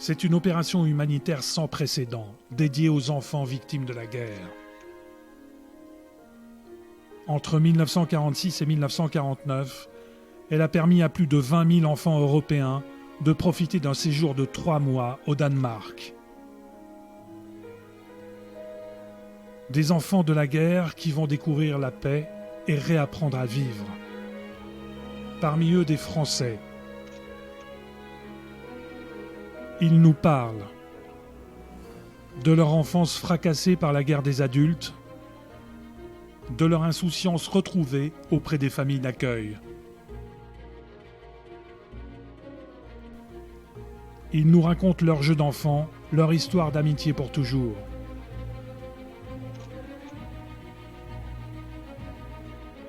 C'est une opération humanitaire sans précédent, dédiée aux enfants victimes de la guerre. Entre 1946 et 1949, elle a permis à plus de 20 000 enfants européens de profiter d'un séjour de 3 mois au Danemark. Des enfants de la guerre qui vont découvrir la paix et réapprendre à vivre. Parmi eux, des Français. Ils nous parlent de leur enfance fracassée par la guerre des adultes, de leur insouciance retrouvée auprès des familles d'accueil. Ils nous racontent leur jeu d'enfant, leur histoire d'amitié pour toujours.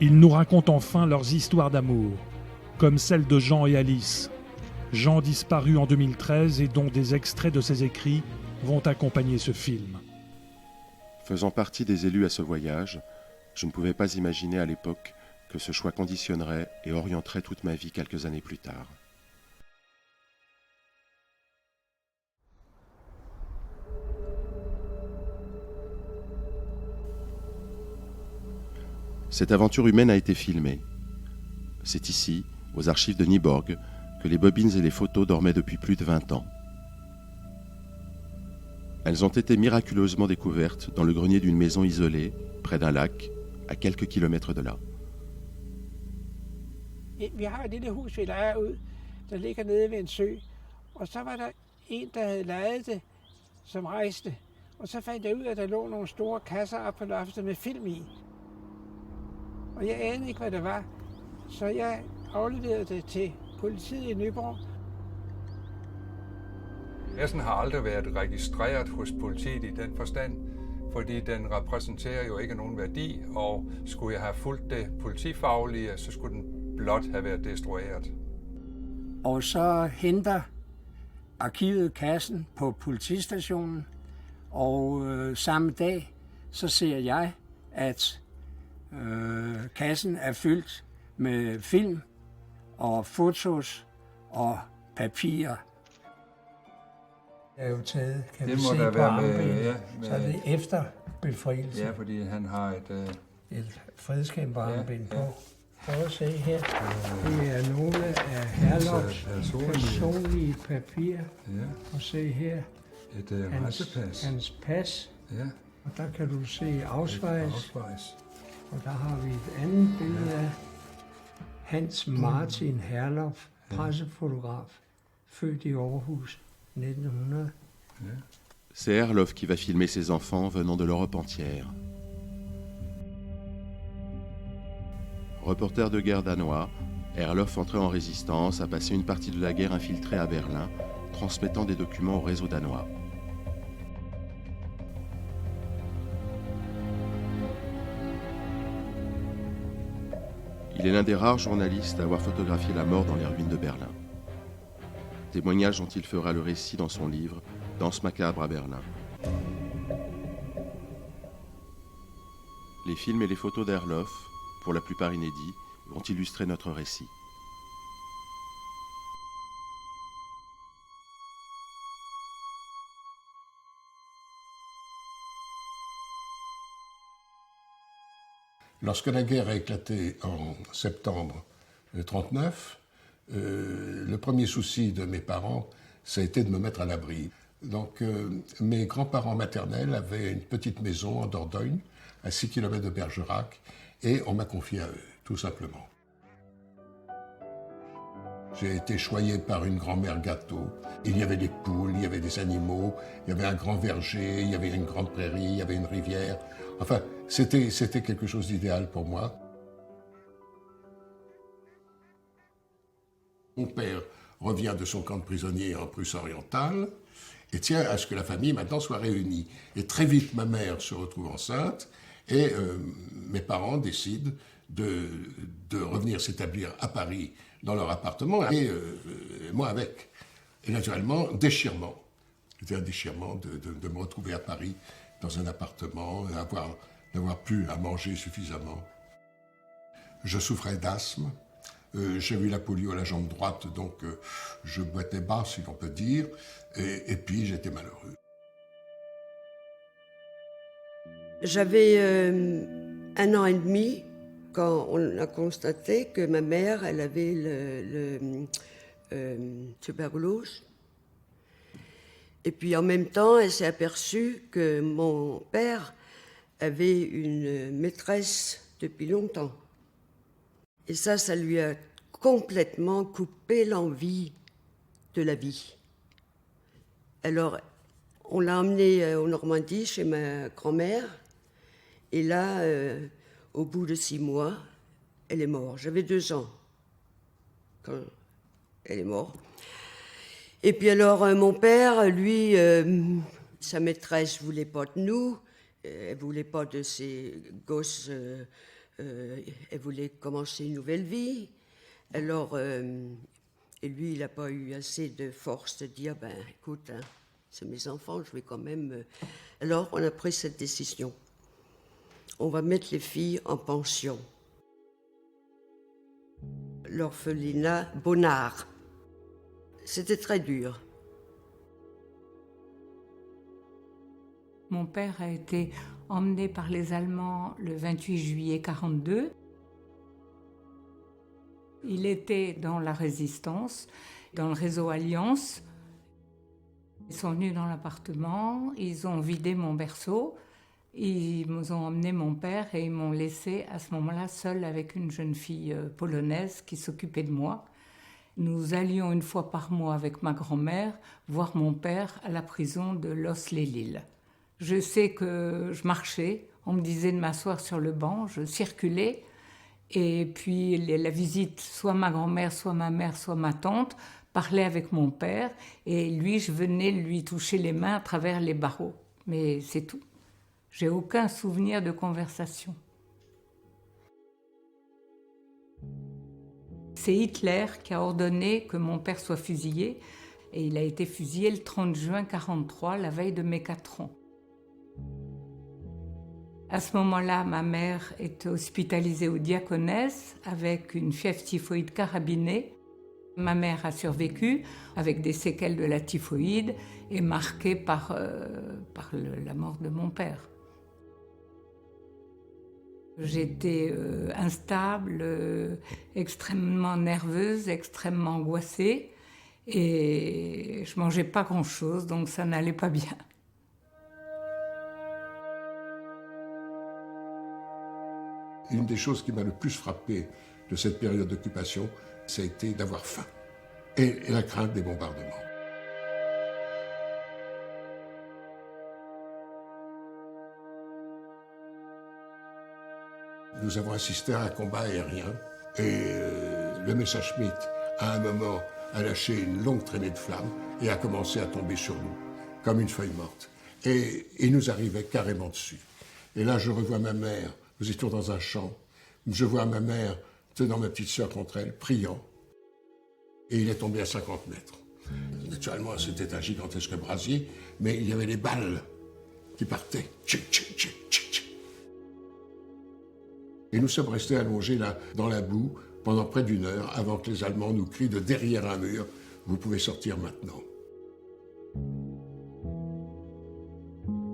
Ils nous racontent enfin leurs histoires d'amour, comme celle de Jean et Alice. Jean disparu en 2013 et dont des extraits de ses écrits vont accompagner ce film. Faisant partie des élus à ce voyage, je ne pouvais pas imaginer à l'époque que ce choix conditionnerait et orienterait toute ma vie quelques années plus tard. Cette aventure humaine a été filmée. C'est ici, aux archives de Nyborg, que les bobines et les photos dormaient depuis plus de 20 ans. Elles ont été miraculeusement découvertes dans le grenier d'une maison isolée, près d'un lac, à quelques kilomètres de là. Vi har et lille hus ved Lejerød, der ligger nede ved en sø. Og så var der en, der havde lejet det, som rejste. Og så fandt jeg ud af, at der lå nogle store kasser op på loftet med film i. Og jeg anede ikke, hvad det var. Så jeg afleverede det til politiet i Nyborg. Kassen har aldrig været registreret hos politiet i den forstand, fordi den repræsenterer jo ikke nogen værdi, og skulle jeg have fulgt det politifaglige, så skulle den blot have været destrueret. Og så henter arkivet kassen på politistationen, og samme dag, så ser jeg, at kassen er fyldt med film og fotos og papirer. Det er jo taget, kan vi se på armbenet, så er det efter befrielsen. Ja, fordi han har et fredskæmperarmbind på. Prøv at se her. Det er nogle af Herlofs personlige papirer. Ja. Og se her. Hans pas. Ja. Og der kan du se Ausweis. Og der har vi et andet billede af Hans Martin Herlof, pressefotograf, født i Aarhus 1900. C'est Herlof qui va filmer ses enfants venant de l'Europe entière. Reporter de guerre danois, Herlof, entré en résistance, a passé une partie de la guerre infiltré à Berlin, transmettant des documents au réseau danois. Il est l'un des rares journalistes à avoir photographié la mort dans les ruines de Berlin. Témoignage dont il fera le récit dans son livre « Danse macabre à Berlin ». Les films et les photos d'Herlof, pour la plupart inédits, vont illustrer notre récit. Lorsque la guerre a éclaté en septembre 1939, le premier souci de mes parents, ça a été de me mettre à l'abri. Donc mes grands-parents maternels avaient une petite maison en Dordogne, à 6 km de Bergerac, et on m'a confié à eux, tout simplement. J'ai été choyé par une grand-mère gâteau. Il y avait des poules, il y avait des animaux, il y avait un grand verger, il y avait une grande prairie, il y avait une rivière. Enfin, c'était quelque chose d'idéal pour moi. Mon père revient de son camp de prisonniers en Prusse orientale et tient à ce que la famille maintenant soit réunie. Et très vite, ma mère se retrouve enceinte et mes parents décident de revenir s'établir à Paris dans leur appartement et moi avec. Et naturellement, déchirement. C'était un déchirement de me retrouver à Paris dans un appartement, n'avoir plus à manger suffisamment. Je souffrais d'asthme, J'ai eu la polio à la jambe droite, donc je boitais bas, si l'on peut dire, et puis j'étais malheureux. J'avais 1 an et demi quand on a constaté que ma mère, elle avait le tuberculose. Et puis en même temps, elle s'est aperçue que mon père avait une maîtresse depuis longtemps. Et ça lui a complètement coupé l'envie de la vie. Alors, on l'a emmenée en Normandie chez ma grand-mère. Et là, au bout de 6 mois, elle est morte. J'avais 2 ans quand elle est morte. Et puis alors, mon père, lui, sa maîtresse ne voulait pas de nous. Elle ne voulait pas de ses gosses. Elle voulait commencer une nouvelle vie. Alors, et lui, il n'a pas eu assez de force de dire, ben, écoute, hein, c'est mes enfants, je vais quand même... Alors, on a pris cette décision. On va mettre les filles en pension. L'orphelinat Bonnard. C'était très dur. Mon père a été emmené par les Allemands le 28 juillet 1942. Il était dans la résistance, dans le réseau Alliance. Ils sont venus dans l'appartement, ils ont vidé mon berceau, ils m'ont emmené mon père et ils m'ont laissé à ce moment-là seule avec une jeune fille polonaise qui s'occupait de moi. Nous allions 1 fois par mois avec ma grand-mère voir mon père à la prison de Los-les-Lilles. Je sais que je marchais, on me disait de m'asseoir sur le banc, je circulais. Et puis la visite, soit ma grand-mère, soit ma mère, soit ma tante, parlait avec mon père. Et lui, je venais lui toucher les mains à travers les barreaux. Mais c'est tout. J'ai aucun souvenir de conversation. C'est Hitler qui a ordonné que mon père soit fusillé. Et il a été fusillé le 30 juin 1943, la veille de mes 4 ans. À ce moment-là, ma mère est hospitalisée au Diaconès avec une fièvre typhoïde carabinée. Ma mère a survécu avec des séquelles de la typhoïde et marquée par la mort de mon père. J'étais instable, extrêmement nerveuse, extrêmement angoissée et je mangeais pas grand-chose, donc ça n'allait pas bien. Une des choses qui m'a le plus frappé de cette période d'occupation, ça a été d'avoir faim et la crainte des bombardements. Nous avons assisté à un combat aérien et le Messerschmitt, à un moment, a lâché une longue traînée de flammes et a commencé à tomber sur nous, comme une feuille morte. Et il nous arrivait carrément dessus. Et là, je revois ma mère. Nous étions dans un champ. Je vois ma mère tenant ma petite sœur contre elle, priant. Et il est tombé à 50 mètres. Naturellement, c'était un gigantesque brasier, mais il y avait les balles qui partaient. Tchic, tchic, tchic, tchic, tchic. Et nous sommes restés allongés là, dans la boue, pendant près d'1 heure, avant que les Allemands nous crient de derrière un mur « Vous pouvez sortir maintenant ».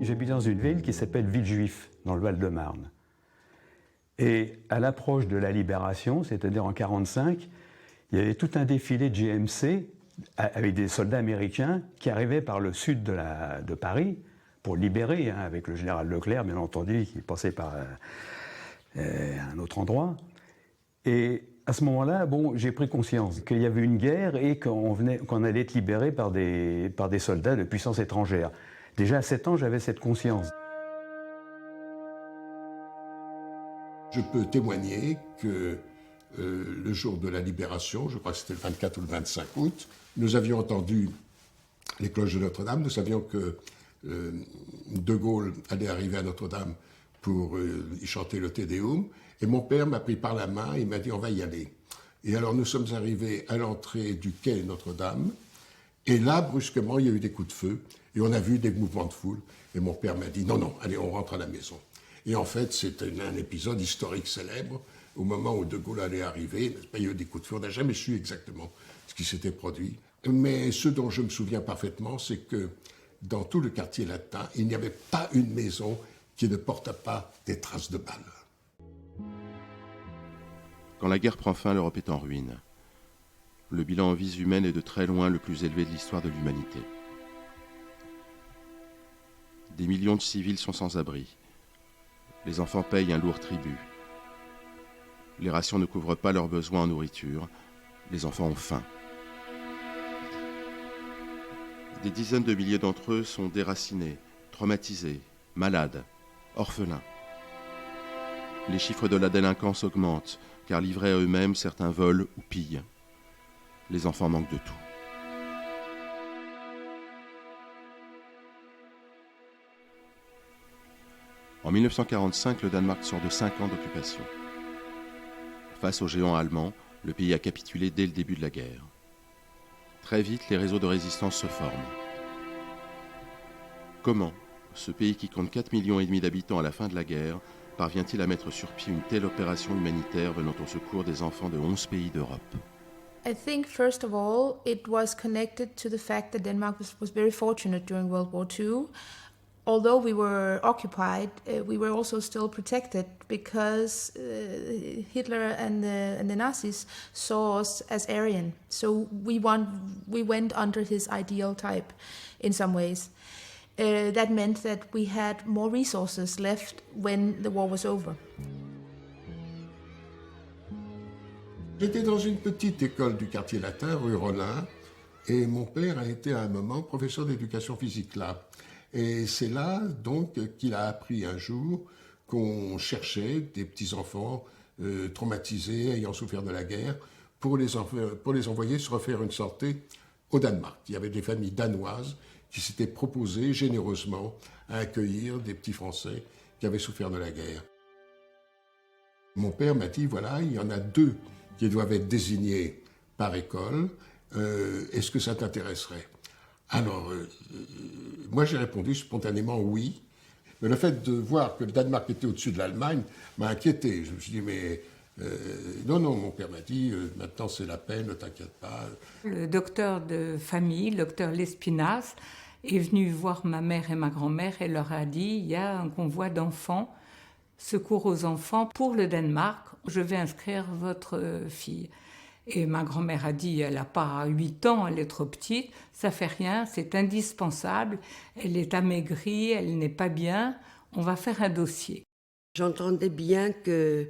J'habite dans une ville qui s'appelle Villejuif, dans le Val-de-Marne. Et à l'approche de la libération, c'est-à-dire en 1945, il y avait tout un défilé de GMC avec des soldats américains qui arrivaient par le sud de Paris pour libérer, hein, avec le général Leclerc, bien entendu, qui passait par un autre endroit. Et à ce moment-là, bon, j'ai pris conscience qu'il y avait une guerre et qu'on allait être libéré par des soldats de puissance étrangère. Déjà à 7 ans, j'avais cette conscience. Je peux témoigner que le jour de la libération, je crois que c'était le 24 ou le 25 août, nous avions entendu les cloches de Notre-Dame. Nous savions que De Gaulle allait arriver à Notre-Dame pour y chanter le Te Deum. Et mon père m'a pris par la main et m'a dit « on va y aller ». Et alors nous sommes arrivés à l'entrée du quai Notre-Dame. Et là, brusquement, il y a eu des coups de feu. Et on a vu des mouvements de foule. Et mon père m'a dit « non, non, allez, on rentre à la maison ». Et en fait, c'est un épisode historique célèbre au moment où De Gaulle allait arriver. Il y a eu des coups de feu, on n'a jamais su exactement ce qui s'était produit. Mais ce dont je me souviens parfaitement, c'est que dans tout le quartier latin, il n'y avait pas une maison qui ne porta pas des traces de balles. Quand la guerre prend fin, l'Europe est en ruine. Le bilan en vies humaines est de très loin le plus élevé de l'histoire de l'humanité. Des millions de civils sont sans abri. Les enfants payent un lourd tribut. Les rations ne couvrent pas leurs besoins en nourriture. Les enfants ont faim. Des dizaines de milliers d'entre eux sont déracinés, traumatisés, malades, orphelins. Les chiffres de la délinquance augmentent, car livrés à eux-mêmes, certains volent ou pillent. Les enfants manquent de tout. En 1945, le Danemark sort de 5 ans d'occupation. Face aux géants allemands, le pays a capitulé dès le début de la guerre. Très vite, les réseaux de résistance se forment. Comment ce pays qui compte 4,5 millions d'habitants à la fin de la guerre parvient-il à mettre sur pied une telle opération humanitaire venant au secours des enfants de 11 pays d'Europe? I think, first of all, it was connected to the fact that Denmark was very fortunate during World War II. Although we were occupied, we were also still protected because Hitler and the Nazis saw us as Aryan. So we went under his ideal type in some ways. That meant that we had more resources left when the war was over. J'étais dans une petite école du quartier latin, rue Rollin, et mon père a été à un moment professeur d'éducation physique là. Et c'est là, donc, qu'il a appris un jour qu'on cherchait des petits-enfants traumatisés, ayant souffert de la guerre, pour les envoyer se refaire une santé au Danemark. Il y avait des familles danoises qui s'étaient proposées généreusement à accueillir des petits Français qui avaient souffert de la guerre. Mon père m'a dit, voilà, il y en a 2 qui doivent être désignés par école. Est-ce que ça t'intéresserait? Alors, moi j'ai répondu spontanément oui, mais le fait de voir que le Danemark était au-dessus de l'Allemagne m'a inquiété. Je me suis dit, mais non, mon père m'a dit, maintenant c'est la paix, ne t'inquiète pas. Le docteur de famille, le docteur Lespinasse, est venu voir ma mère et ma grand-mère et leur a dit, il y a un convoi d'enfants, secours aux enfants pour le Danemark, je vais inscrire votre fille. Et ma grand-mère a dit, elle n'a pas 8 ans, elle est trop petite, ça fait rien, c'est indispensable, elle est amaigrie, elle n'est pas bien, on va faire un dossier. J'entendais bien que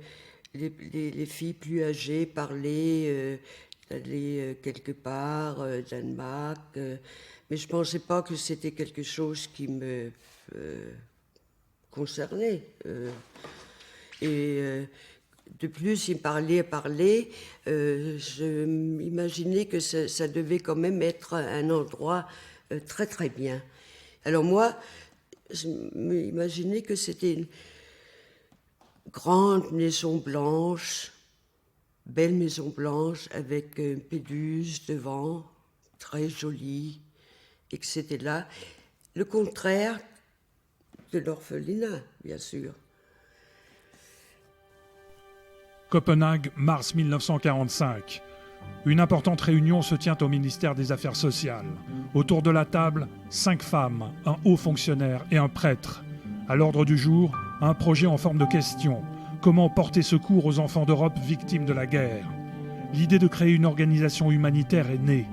les filles plus âgées parlaient d'aller quelque part, Danemark, mais je ne pensais pas que c'était quelque chose qui me concernait. De plus, il parlait, je m'imaginais que ça devait quand même être un endroit très très bien. Alors moi, je m'imaginais que c'était une grande maison blanche, belle maison blanche avec un péduse devant, très jolie, et que c'était là. Le contraire de l'orphelinat, bien sûr. Copenhague, mars 1945. Une importante réunion se tient au ministère des Affaires sociales. Autour de la table, 5 femmes, un haut fonctionnaire et un prêtre. À l'ordre du jour, un projet en forme de question. Comment porter secours aux enfants d'Europe victimes de la guerre? L'idée de créer une organisation humanitaire est née.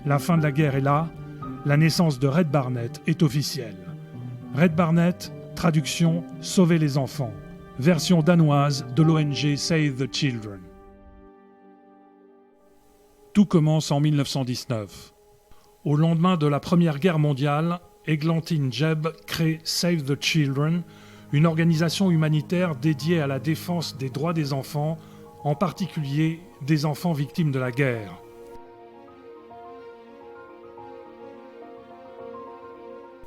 La fin de la guerre est là. La naissance de Red Barnet est officielle. Red Barnet, traduction « Sauver les enfants ». Version danoise de l'ONG Save the Children. Tout commence en 1919. Au lendemain de la Première Guerre mondiale, Eglantine Jebb crée Save the Children, une organisation humanitaire dédiée à la défense des droits des enfants, en particulier des enfants victimes de la guerre.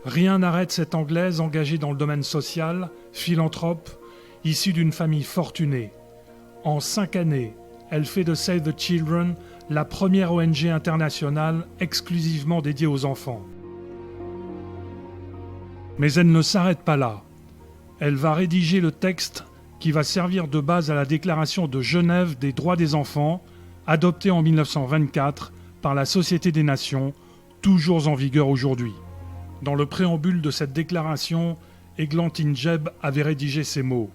Rien n'arrête cette Anglaise engagée dans le domaine social, philanthrope, issue d'une famille fortunée. En 5 années, elle fait de Save the Children la première ONG internationale exclusivement dédiée aux enfants. Mais elle ne s'arrête pas là. Elle va rédiger le texte qui va servir de base à la déclaration de Genève des droits des enfants, adoptée en 1924 par la Société des Nations, toujours en vigueur aujourd'hui. Dans le préambule de cette déclaration, Eglantine Jebb avait rédigé ces mots.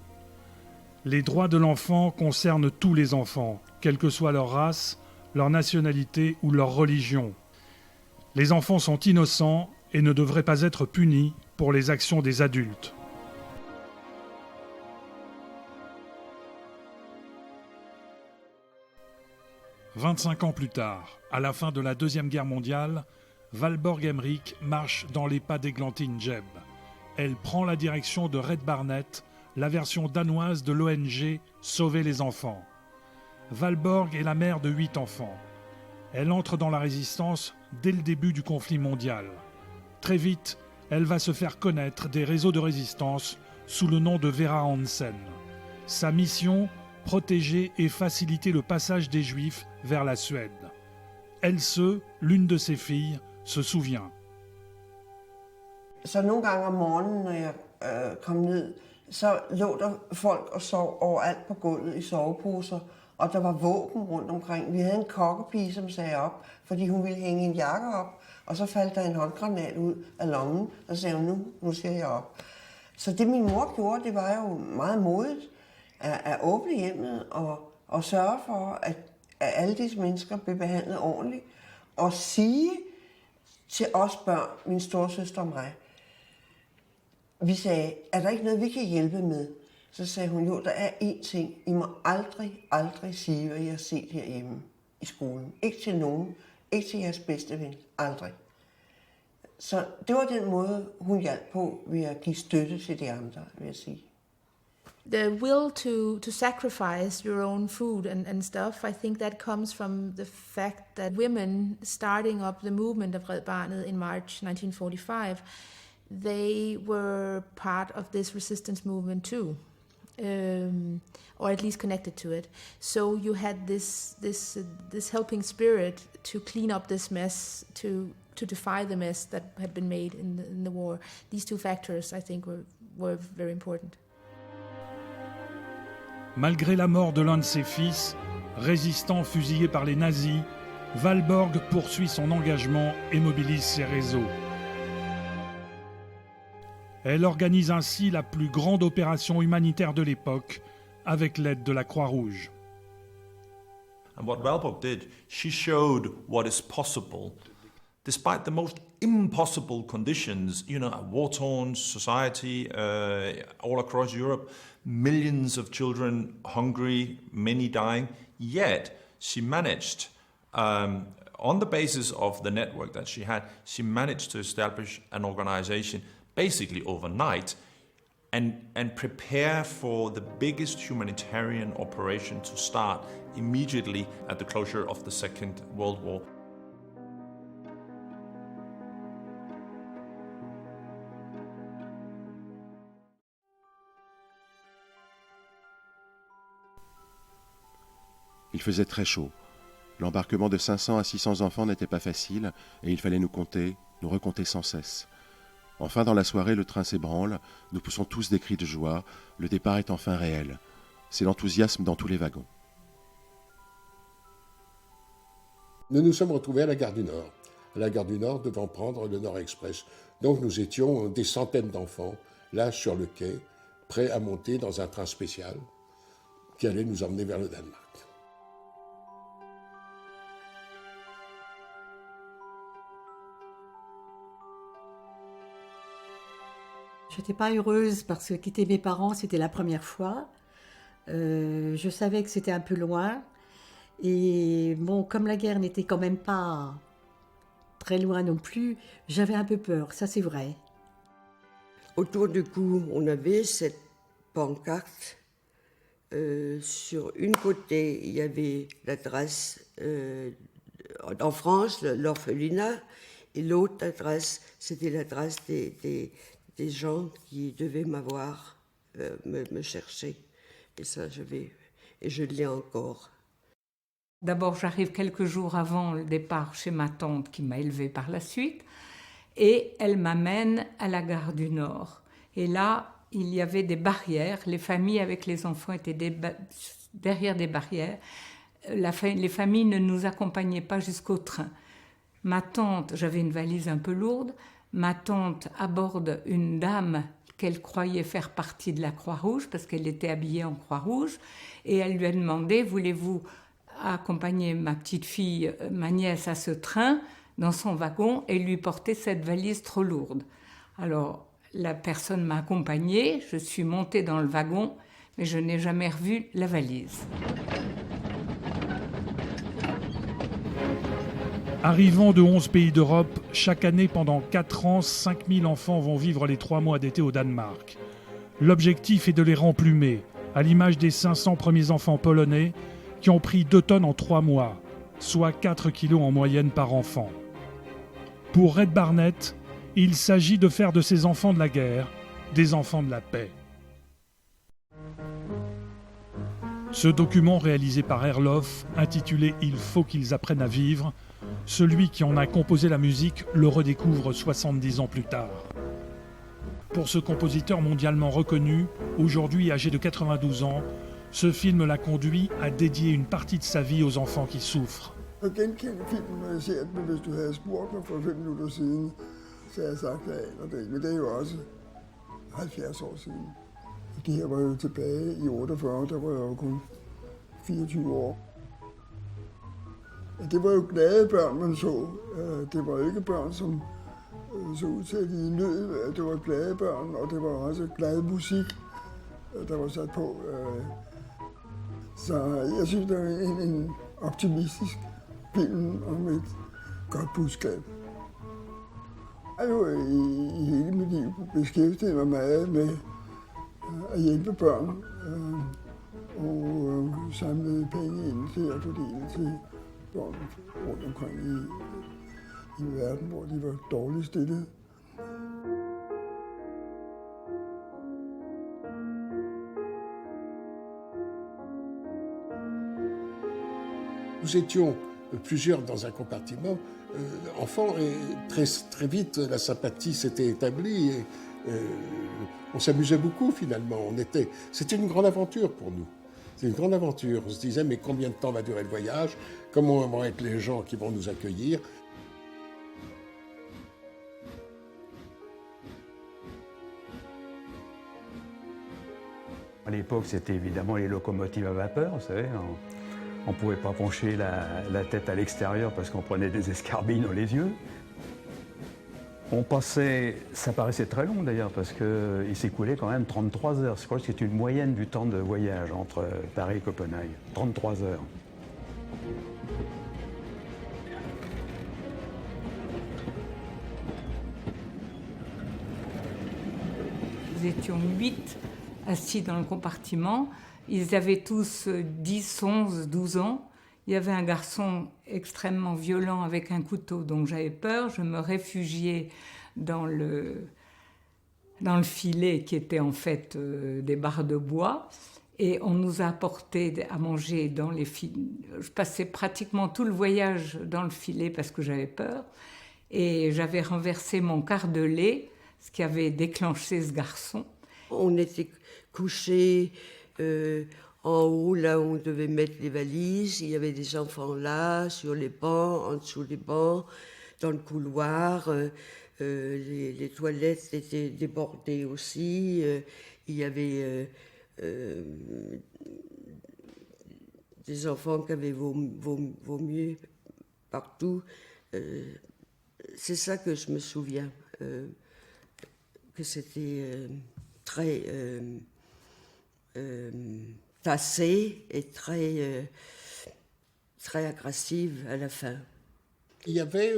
« Les droits de l'enfant concernent tous les enfants, quelle que soit leur race, leur nationalité ou leur religion. Les enfants sont innocents et ne devraient pas être punis pour les actions des adultes. » « 25 ans plus tard, à la fin de la Deuxième Guerre mondiale, Valborg Emmerich marche dans les pas d'Eglantine Jebb. Elle prend la direction de Red Barnet, la version danoise de l'ONG Sauver les enfants. Valborg est la mère de 8 enfants. Elle entre dans la résistance dès le début du conflit mondial. Très vite, elle va se faire connaître des réseaux de résistance sous le nom de Vera Hansen. Sa mission, protéger et faciliter le passage des Juifs vers la Suède. Else, l'une de ses filles, se souvient. Så nogle gange om morgenen, når jeg kom ned, så lå der folk og sov overalt på gulvet i soveposer, og der var våben rundt omkring. Vi havde en kokkepige, som sagde op, fordi hun ville hænge en jakke op, og så faldt der en håndgranat ud af lommen, og så sagde hun, nu siger jeg op. Så det min mor gjorde, det var jo meget modigt at åbne hjemmet og sørge for, at alle disse mennesker blev behandlet ordentligt, og sige til os børn, min storesøster og mig, vi sagde, er der ikke noget, vi kan hjælpe med? Så sagde hun, jo, der er én ting. I må aldrig sige, hvad I har set herhjemme i skolen. Ikke til nogen. Ikke til jeres bedste ven. Aldrig. Så det var den måde, hun hjalp på ved at give støtte til de andre, vil jeg sige. The will to sacrifice your own food and stuff, I think that comes from the fact that women starting up the movement of Red Barnet in March 1945, they were part of this resistance movement too, or at least connected to it. So you had this helping spirit to clean up this mess, to defy the mess that had been made in the war. These two factors, I think, were very important. Malgré la mort de l'un de ses fils, résistant fusillé par les nazis, Valborg poursuit son engagement et mobilise ses réseaux. Elle organise ainsi la plus grande opération humanitaire de l'époque, avec l'aide de la Croix-Rouge. And what Valborg did, she showed what is possible, despite the most impossible conditions, a war-torn society all across Europe, millions of children hungry, many dying, yet she managed, on the basis of the network that she had, she managed to establish an organization basically overnight and prepare for the biggest humanitarian operation to start immediately at the closure of the Second World War. Il faisait très chaud. L'embarquement de 500 à 600 enfants n'était pas facile et il fallait nous compter, nous recompter sans cesse. Enfin, dans la soirée, le train s'ébranle, nous poussons tous des cris de joie, le départ est enfin réel. C'est l'enthousiasme dans tous les wagons. Nous nous sommes retrouvés à la gare du Nord. À la gare du Nord, devant prendre le Nord Express. Donc nous étions des centaines d'enfants, là sur le quai, prêts à monter dans un train spécial qui allait nous emmener vers le Danemark. Je n'étais pas heureuse parce que quitter mes parents, c'était la première fois. Je savais que c'était un peu loin. Et bon, comme la guerre n'était quand même pas très loin non plus, j'avais un peu peur, ça c'est vrai. Autour du cou, on avait cette pancarte. Sur une côté, il y avait l'adresse en France, l'orphelinat, et l'autre adresse, c'était l'adresse des gens qui devaient m'avoir, me chercher. Et ça, je l'ai encore. D'abord, j'arrive quelques jours avant le départ chez ma tante qui m'a élevée par la suite, et elle m'amène à la gare du Nord. Et là, il y avait des barrières. Les familles avec les enfants étaient derrière des barrières. Les familles ne nous accompagnaient pas jusqu'au train. Ma tante, j'avais une valise un peu lourde, ma tante aborde une dame qu'elle croyait faire partie de la Croix-Rouge, parce qu'elle était habillée en Croix-Rouge, et elle lui a demandé « Voulez-vous accompagner ma petite fille, ma nièce, à ce train, dans son wagon, et lui porter cette valise trop lourde ?» Alors, la personne m'a accompagnée, je suis montée dans le wagon, mais je n'ai jamais revu la valise. Arrivant de 11 pays d'Europe, chaque année pendant 4 ans, 5000 enfants vont vivre les 3 mois d'été au Danemark. L'objectif est de les remplumer, à l'image des 500 premiers enfants polonais qui ont pris 2 tonnes en 3 mois, soit 4 kilos en moyenne par enfant. Pour Red Barnet, il s'agit de faire de ces enfants de la guerre des enfants de la paix. Ce document réalisé par Erlof, intitulé « Il faut qu'ils apprennent à vivre », celui qui en a composé la musique le redécouvre 70 ans plus tard. Pour ce compositeur mondialement reconnu, aujourd'hui âgé de 92 ans, ce film l'a conduit à dédier une partie de sa vie aux enfants qui souffrent. Jeg genkender filmen, når jeg ser den, men hvis du havde spurgt mig for 5 minutter siden, så havde jeg sagt, at jeg aner det ikke. Men det er jo også 70 år siden. Det her var jo tilbage i 48, der var jeg jo kun 24 år. Det var jo glade børn, man så. Det var ikke børn, som så ud til at lide nød. Det var glade børn, og det var også glad musik, der var sat på. Så jeg synes, det var en optimistisk film om et godt budskab. Jeg har jo i hele mit liv beskæftiget mig meget med at hjælpe børn og samle penge ind til at fordele til børn rundt omkring i verden, hvor de var dårligt stillet. Nous étions plusieurs dans un compartiment, enfants, et très vite la sympathie s'était établie. Et, on s'amusait beaucoup finalement. C'était une grande aventure pour nous. C'est une grande aventure. On se disait, mais combien de temps va durer le voyage? Comment vont être les gens qui vont nous accueillir? À l'époque, c'était évidemment les locomotives à vapeur, vous savez. On ne pouvait pas pencher la tête à l'extérieur parce qu'on prenait des escarbilles dans les yeux. Ça paraissait très long d'ailleurs, parce qu'il s'écoulait quand même 33 heures. Je crois que c'est une moyenne du temps de voyage entre Paris et Copenhague. 33 heures. Nous étions 8 assis dans le compartiment. Ils avaient tous 10, 11, 12 ans. Il y avait un garçon extrêmement violent avec un couteau, donc j'avais peur. Je me réfugiais dans le filet qui était en fait des barres de bois. Et on nous a apporté à manger dans les filets. Je passais pratiquement tout le voyage dans le filet parce que j'avais peur. Et j'avais renversé mon quart de lait, ce qui avait déclenché ce garçon. On était couchés en haut, là où on devait mettre les valises. Il y avait des enfants là, sur les bancs, en dessous des bancs, dans le couloir. Les toilettes étaient débordées aussi. Il y avait des enfants qui avaient vomi partout. C'est ça que je me souviens, que c'était très tassé et très agressive à la fin. Il y avait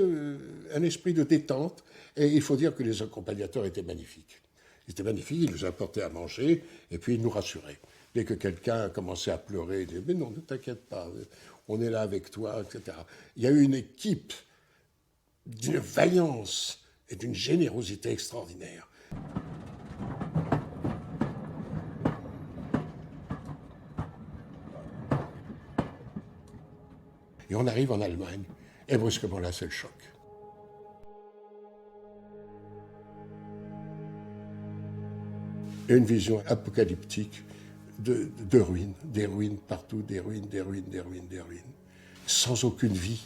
un esprit de détente, et il faut dire que les accompagnateurs étaient magnifiques. Ils étaient magnifiques, ils nous apportaient à manger, et puis ils nous rassuraient. Dès que quelqu'un commençait à pleurer, ils disaient « Mais non, ne t'inquiète pas, on est là avec toi, etc. » Il y a eu une équipe d'une vaillance et d'une générosité extraordinaire. Et on arrive en Allemagne, et brusquement là, c'est le choc. et une vision apocalyptique de ruines, des ruines partout, des ruines, des ruines, des ruines, des ruines, sans aucune vie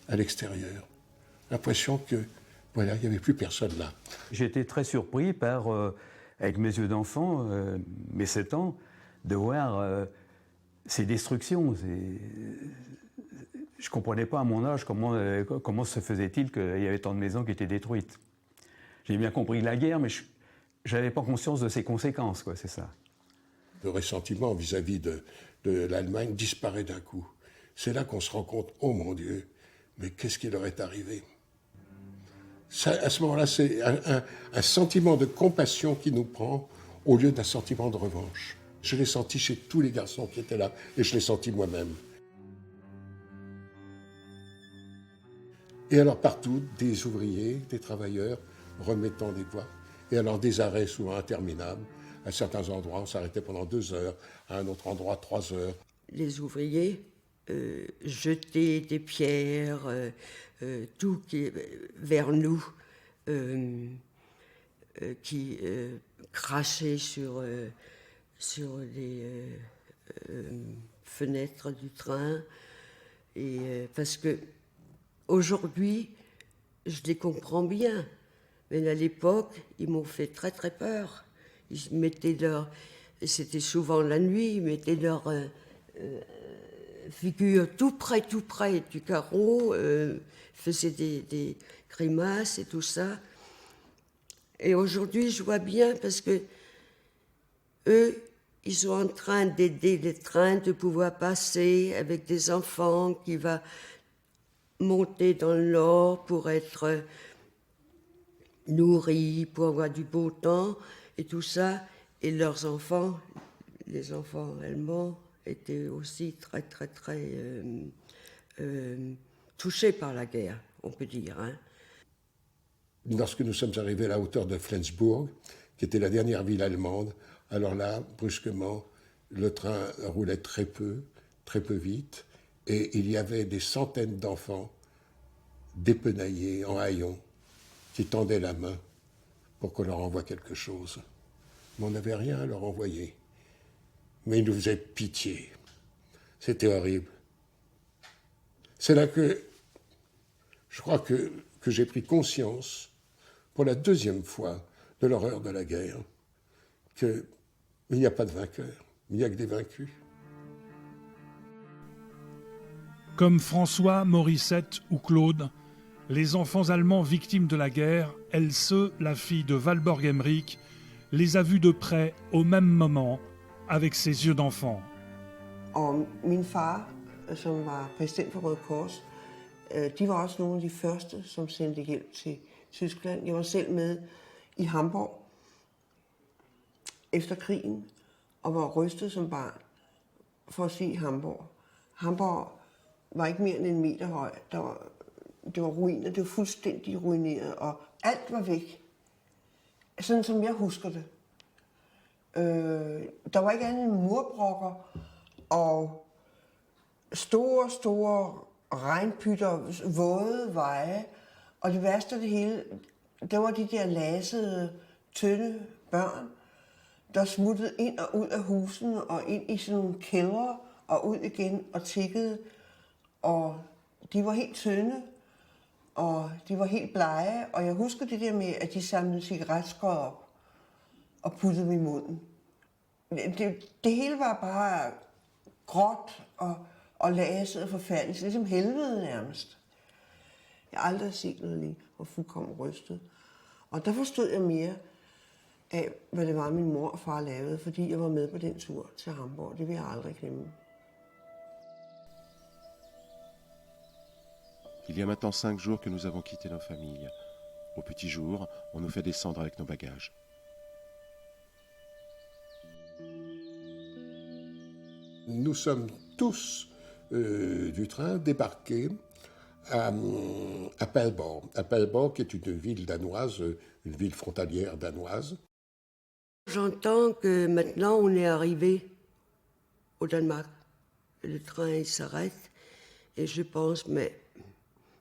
à l'extérieur. L'impression que, voilà, il n'y avait plus personne là. J'ai été très surpris par, avec mes yeux d'enfant, mes 7 ans, de voir ces destructions. Je ne comprenais pas à mon âge comment se faisait-il qu'il y avait tant de maisons qui étaient détruites. J'ai bien compris la guerre, mais je n'avais pas conscience de ses conséquences, quoi, c'est ça. Le ressentiment vis-à-vis de l'Allemagne disparaît d'un coup. C'est là qu'on se rend compte, oh mon Dieu, mais qu'est-ce qui leur est arrivé? Ça, à ce moment-là, c'est un sentiment de compassion qui nous prend au lieu d'un sentiment de revanche. Je l'ai senti chez tous les garçons qui étaient là, et je l'ai senti moi-même. Et alors partout, des ouvriers, des travailleurs remettant des voies, et alors des arrêts souvent interminables. À certains endroits, on s'arrêtait pendant 2 heures, à un autre endroit 3 heures. Les ouvriers jetaient des pierres, tout vers nous, qui crachaient sur les fenêtres du train. Et parce que aujourd'hui, je les comprends bien, mais à l'époque, ils m'ont fait très très peur. Ils mettaient c'était souvent la nuit, ils mettaient leur figure tout près du carreau, faisaient des grimaces et tout ça. Et aujourd'hui, je vois bien parce que eux, ils sont en train d'aider les trains de pouvoir passer avec des enfants qui vont monter dans le Nord pour être nourris, pour avoir du beau temps et tout ça. Et leurs enfants, les enfants allemands, étaient aussi très, très, très touchés par la guerre, on peut dire. Hein. Lorsque nous sommes arrivés à la hauteur de Flensburg, qui était la dernière ville allemande, alors là, brusquement, le train roulait très peu vite, et il y avait des centaines d'enfants dépenaillés en haillons qui tendaient la main pour qu'on leur envoie quelque chose. Mais on n'avait rien à leur envoyer. Mais ils nous faisaient pitié. C'était horrible. C'est là que je crois que j'ai pris conscience, pour la 2e fois, de l'horreur de la guerre, qu'il n'y a pas de vainqueurs, il n'y a que des vaincus. Comme François, Morissette ou Claude, les enfants allemands victimes de la guerre, Else, la fille de Valborg Emmerich, les a vus de près au même moment, avec ses yeux d'enfant. Og min far, som var præsident for Røde Kors, de var også nogle af de første, som sendte hjælp til Tyskland. Jeg var selv med i Hamburg efter krigen, og var rystet som barn for at se Hamburg. Hamburg var ikke mere end 1 meter høj. Det var ruiner, det var fuldstændig ruineret, og alt var væk. Sådan som jeg husker det. Der var ikke andet end murbrokker og store regnpytter, våde veje. Og det værste af det hele, det var de der lasede, tynde børn, der smuttede ind og ud af husene og ind i sådan nogle kældre og ud igen og tikkede. Og de var helt tynde, og de var helt blege. Og jeg husker det der med, at de samlede cigaretskod op og puttede dem i munden. Det hele var bare gråt og laset og forfærdeligt, ligesom helvede nærmest. Jeg har aldrig set noget lige, og fuldkommen rystet. Og der forstod jeg mere af, hvad det var, min mor og far lavede, fordi jeg var med på den tur til Hamburg. Det vil jeg aldrig glemme. Il y a maintenant 5 jours que nous avons quitté nos familles. Au petit jour, on nous fait descendre avec nos bagages. Nous sommes tous du train débarqués à Pelborg. À Pelborg, qui est une ville danoise, une ville frontalière danoise. J'entends que maintenant on est arrivé au Danemark. Le train il s'arrête et je pense, mais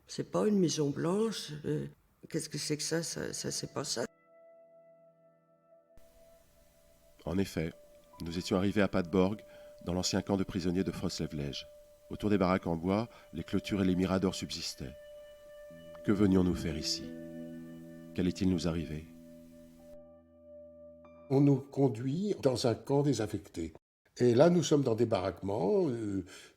c'est pas une maison blanche. Qu'est-ce que c'est que ça c'est pas ça. En effet, nous étions arrivés à Padborg, dans l'ancien camp de prisonniers de Frostlevlej. Autour des baraques en bois, les clôtures et les miradors subsistaient. Que venions-nous faire ici? Qu'allait-il nous arriver? On nous conduit dans un camp désaffecté. Et là, nous sommes dans des baraquements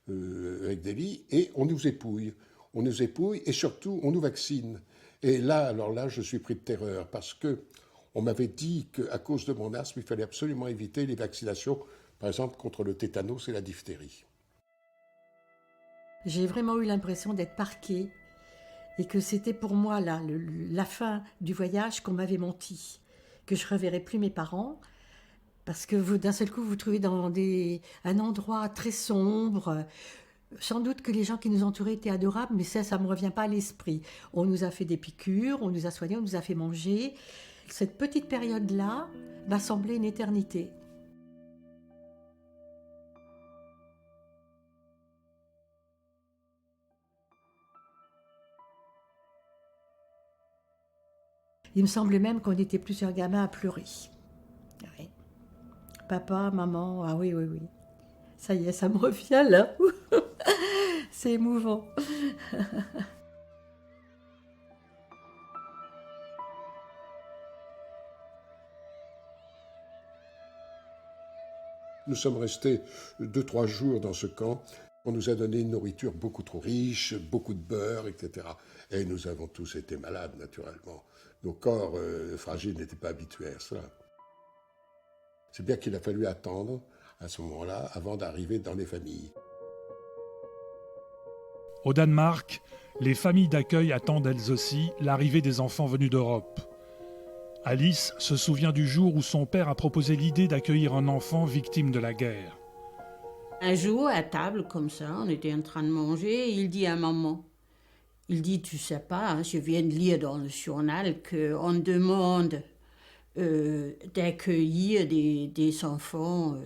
avec des lits et on nous épouille. On nous épouille et surtout, on nous vaccine. Et là, alors là, je suis pris de terreur parce que on m'avait dit qu'à cause de mon asthme, il fallait absolument éviter les vaccinations, par exemple contre le tétanos et la diphtérie. J'ai vraiment eu l'impression d'être parquée et que c'était pour moi là, la fin du voyage, qu'on m'avait menti, que je ne reverrais plus mes parents, parce que d'un seul coup vous vous trouvez dans un endroit très sombre. Sans doute que les gens qui nous entouraient étaient adorables, mais ça ne me revient pas à l'esprit. On nous a fait des piqûres, on nous a soignés, on nous a fait manger. Cette petite période-là m'a semblé une éternité. Il me semble même qu'on était plusieurs gamins à pleurer. Oui. Papa, maman, ah oui. Ça y est, ça me revient là. C'est émouvant. Nous sommes restés 2-3 jours dans ce camp. On nous a donné une nourriture beaucoup trop riche, beaucoup de beurre, etc. Et nous avons tous été malades, naturellement. Nos corps fragiles n'étaient pas habitués à cela. C'est bien qu'il a fallu attendre, à ce moment-là, avant d'arriver dans les familles. Au Danemark, les familles d'accueil attendent elles aussi l'arrivée des enfants venus d'Europe. Alice se souvient du jour où son père a proposé l'idée d'accueillir un enfant victime de la guerre. Un jour, à table, comme ça, on était en train de manger, il dit à maman, il dit, tu sais pas, hein, je viens de lire dans le journal qu'on demande d'accueillir des enfants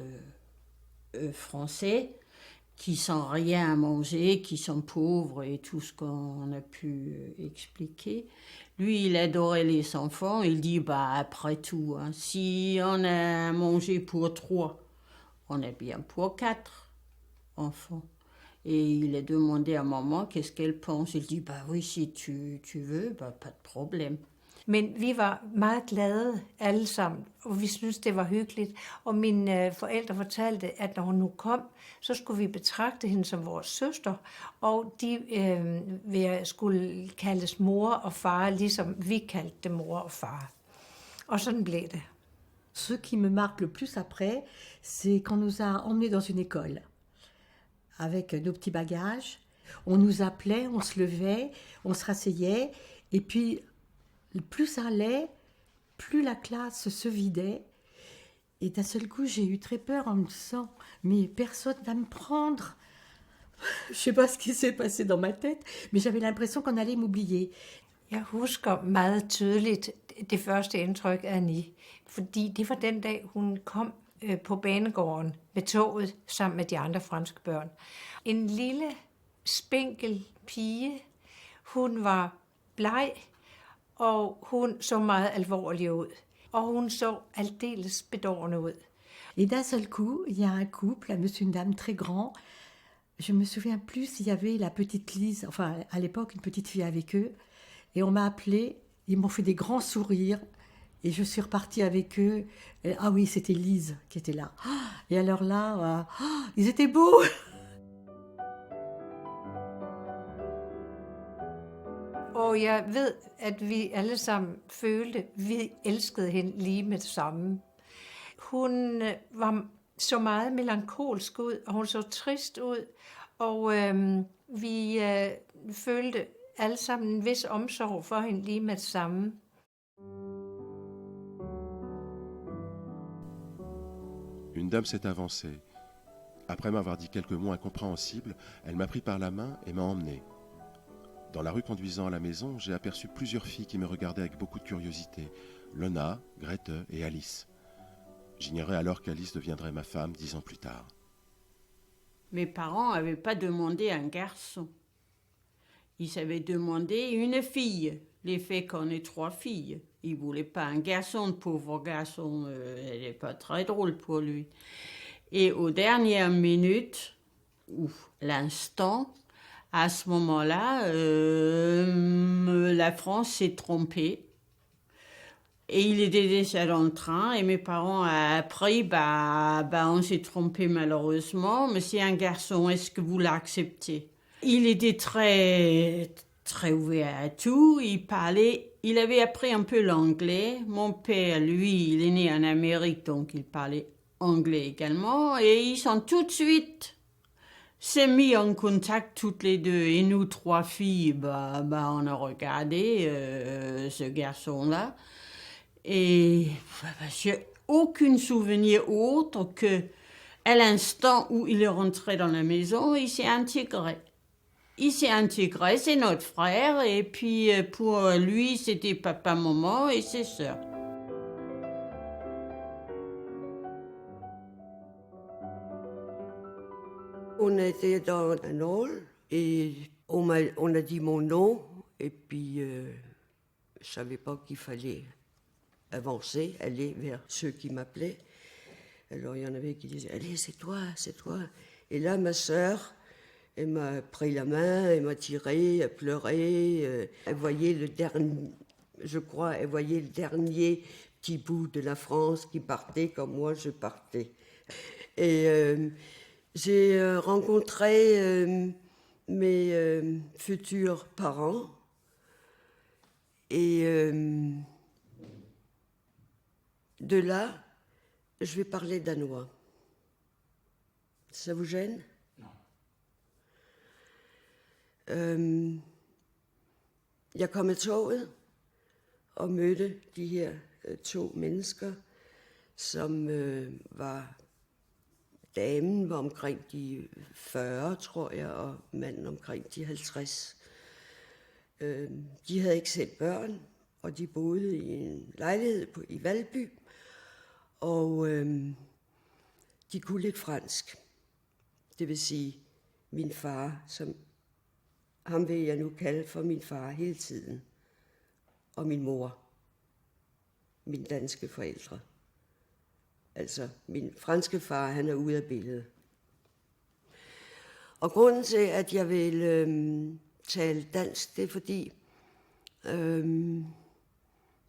français qui sont rien à manger, qui sont pauvres et tout ce qu'on a pu expliquer. Lui, il adorait les enfants. Il dit, après tout, hein, si on a à manger pour 3, on est bien pour 4 enfants. Et il a demandé à maman, qu'est-ce qu'elle pense. Il dit, oui, si tu veux, pas de problème. Men vi var meget glade alle sammen, og vi syntes, det var hyggeligt. Og mine forældre fortalte, at når hun nu kom, så skulle vi betragte hende som vores søster, og de skulle kaldes mor og far, ligesom vi kaldte det mor og far. Og sådan blev det. Ce qui me marque le plus après, c'est qu'on nous a emmenés dans une école, avec nos petits bagages. On nous appelait, on se levait, on se rasseyait, et puis plus ça allait, plus la classe se vidait. Et d'un seul coup, j'ai eu très peur en me disant, mais personne va me prendre. Je ne sais pas ce qui s'est passé dans ma tête, mais j'avais l'impression qu'on allait m'oublier. Jeg husker meget tydeligt det første indtryk af Annie, fordi det var den dag, hun kom på banegården med toget sammen med de andre franske børn. En lille, spinkel pige, hun var bleg, og hun så meget alvorlig ud. Og hun så aldeles bedårende ud. Et d'un seul coup, il y a un couple, un monsieur et une dame très grand. Je me souviens plus s'il y avait la petite Lise, enfin à l'époque une petite fille avec eux. Et on m'a appelée, ils m'ont fait des grands sourires. Et je suis repartie avec eux. Et, ah oui, c'était Lise qui était là. Et alors là, ils étaient beaux. Og jeg ved, at vi alle sammen følte, at vi elskede hende lige med det samme. Hun så meget melankolsk ud, og hun så trist ud, og vi følte alle sammen en vis omsorg for hende lige med det samme. Une dame s'est avancée. Après m'avoir dit quelques mots incompréhensibles, elle m'a pris par la main et m'a emmené. Dans la rue conduisant à la maison, j'ai aperçu plusieurs filles qui me regardaient avec beaucoup de curiosité. Lona, Grete et Alice. J'ignorais alors qu'Alice deviendrait ma femme 10 ans plus tard. Mes parents n'avaient pas demandé un garçon. Ils avaient demandé une fille, les fait qu'on est 3 filles. Il voulait pas un garçon, le pauvre garçon, elle n'est pas très drôle pour lui. Et aux dernières minutes, ou l'instant, à ce moment-là, la France s'est trompée. Et il était déjà dans le train, et mes parents ont appris, on s'est trompé malheureusement, mais c'est un garçon, est-ce que vous l'acceptez? Il était très, très ouvert à tout, il parlait, il avait appris un peu l'anglais. Mon père, lui, il est né en Amérique, donc il parlait anglais également, et ils sont tout de suite s'est mis en contact toutes les deux. Et nous, 3 filles, on a regardé ce garçon-là. Et j'ai aucun souvenir autre que à l'instant où il est rentré dans la maison, il s'est intégré. Il s'est intégré, c'est notre frère, et puis pour lui, c'était papa, maman et ses sœurs. On était dans un hall et on a dit mon nom et puis je savais pas qu'il fallait avancer, aller vers ceux qui m'appelaient. Alors il y en avait qui disaient « Allez, c'est toi, c'est toi ». Et là, ma sœur, elle m'a pris la main, elle m'a tiré, elle pleurait. Elle voyait le dernier petit bout de la France qui partait comme moi je partais. Et j'ai rencontré mes futurs parents et de là, je vais parler danois. Ça vous gêne? Non. Jeg kom med toget og mødte de her 2 mennesker, som var... Damen var omkring de 40, tror jeg, og manden omkring de 50. De havde ikke selv børn, og de boede i en lejlighed i Valby, og de kunne lidt fransk. Det vil sige, min far, ham vil jeg nu kalde for min far hele tiden, og min mor, mine danske forældre. Altså, min franske far, han er ude af billedet. Og grunden til, at jeg vil tale dansk, det er fordi,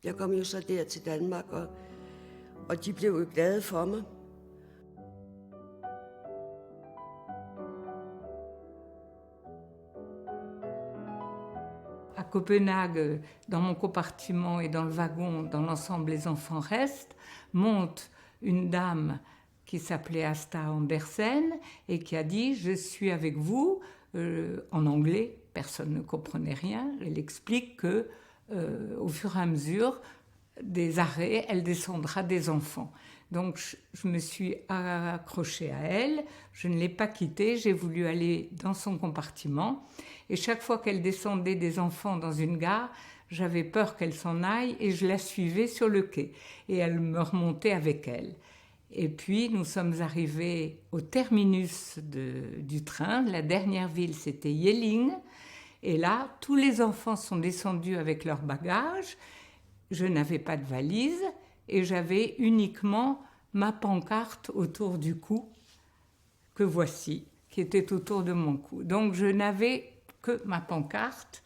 jeg kom jo så der til Danmark, og de blev jo glade for mig. À Copenhague, dans mon compartiment et dans le wagon, dans l'ensemble, les enfants restent, monte une dame qui s'appelait Asta Andersen et qui a dit « Je suis avec vous » en anglais, personne ne comprenait rien. Elle explique que au fur et à mesure des arrêts, elle descendra des enfants. Donc je me suis accrochée à elle, je ne l'ai pas quittée, j'ai voulu aller dans son compartiment. Et chaque fois qu'elle descendait des enfants dans une gare, j'avais peur qu'elle s'en aille et je la suivais sur le quai. Et elle me remontait avec elle. Et puis nous sommes arrivés au terminus du train. La dernière ville, c'était Jelling. Et là, tous les enfants sont descendus avec leurs bagages. Je n'avais pas de valise et j'avais uniquement ma pancarte autour du cou, que voici, qui était autour de mon cou. Donc je n'avais que ma pancarte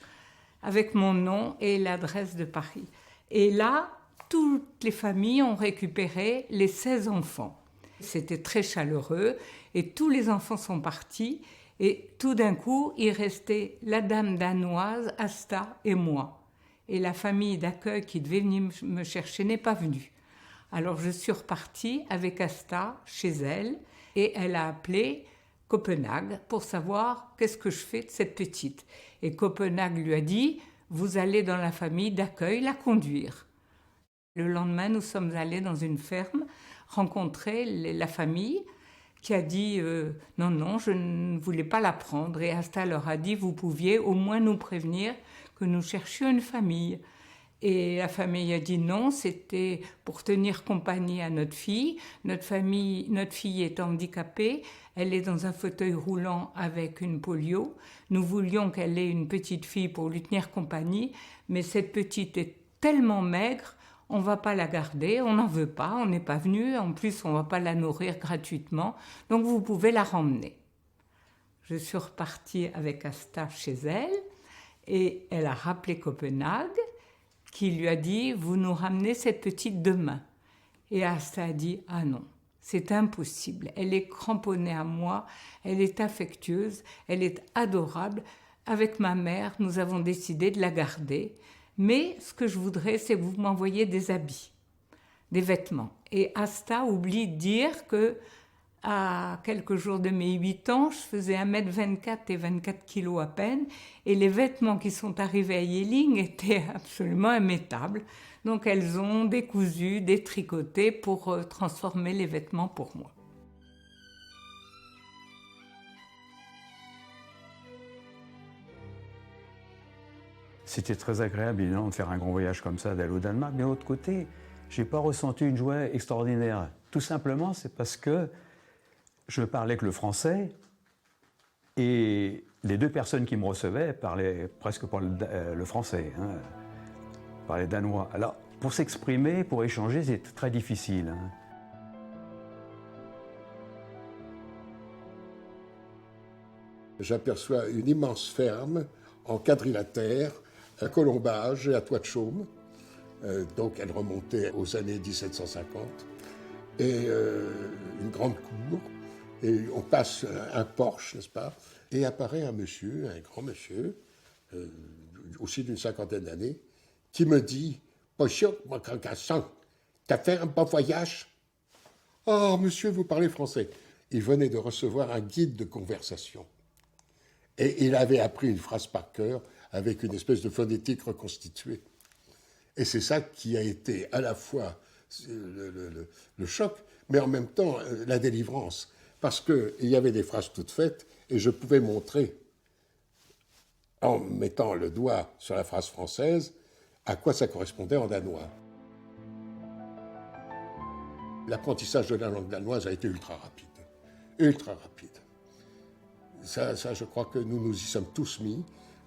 avec mon nom et l'adresse de Paris. Et là, toutes les familles ont récupéré les 16 enfants. C'était très chaleureux et tous les enfants sont partis. Et tout d'un coup, il restait la dame danoise, Asta et moi. Et la famille d'accueil qui devait venir me chercher n'est pas venue. Alors je suis repartie avec Asta chez elle et elle a appelé Copenhague pour savoir qu'est-ce que je fais de cette petite. Et Copenhague lui a dit « Vous allez dans la famille d'accueil la conduire ». Le lendemain, nous sommes allés dans une ferme rencontrer la famille qui a dit non, non, je ne voulais pas la prendre. Et Asta leur a dit, vous pouviez au moins nous prévenir que nous cherchions une famille. Et la famille a dit non, c'était pour tenir compagnie à notre fille. Notre fille est handicapée, elle est dans un fauteuil roulant avec une polio. Nous voulions qu'elle ait une petite fille pour lui tenir compagnie, mais cette petite est tellement maigre, on ne va pas la garder, on n'en veut pas, on n'est pas venu, en plus on ne va pas la nourrir gratuitement, donc vous pouvez la ramener. Je suis repartie avec Asta chez elle et elle a rappelé Copenhague qui lui a dit « Vous nous ramenez cette petite demain ». Et Asta a dit « Ah non, c'est impossible, elle est cramponnée à moi, elle est affectueuse, elle est adorable. Avec ma mère, nous avons décidé de la garder. Mais ce que je voudrais, c'est que vous m'envoyiez des habits, des vêtements. » Et Asta oublie de dire que à quelques jours de mes 8 ans, je faisais 1m24 et 24 kilos à peine. Et les vêtements qui sont arrivés à Yelling étaient absolument immétables. Donc elles ont décousu, détricoté pour transformer les vêtements pour moi. C'était très agréable, évidemment, de faire un grand voyage comme ça, d'aller au Danemark. Mais de l'autre côté, je n'ai pas ressenti une joie extraordinaire. Tout simplement, c'est parce que je parlais que le français et les 2 personnes qui me recevaient parlaient presque pas le français, hein, parlaient danois. Alors, pour s'exprimer, pour échanger, c'était très difficile. Hein. J'aperçois une immense ferme en quadrilatère, un colombage et à toit de chaume. Donc elle remontait aux années 1750. Et une grande cour. Et on passe un porche, n'est-ce pas? Et apparaît un monsieur, un grand monsieur, aussi d'une 50aine d'années, qui me dit « Bonjour, mon grand garçon, t'as fait un bon voyage ?»« Oh, monsieur, vous parlez français. » Il venait de recevoir un guide de conversation. Et il avait appris une phrase par cœur avec une espèce de phonétique reconstituée. Et c'est ça qui a été à la fois le choc, mais en même temps la délivrance. Parce qu'il y avait des phrases toutes faites et je pouvais montrer, en mettant le doigt sur la phrase française, à quoi ça correspondait en danois. L'apprentissage de la langue danoise a été ultra rapide. Ultra rapide. Ça, je crois que nous nous y sommes tous mis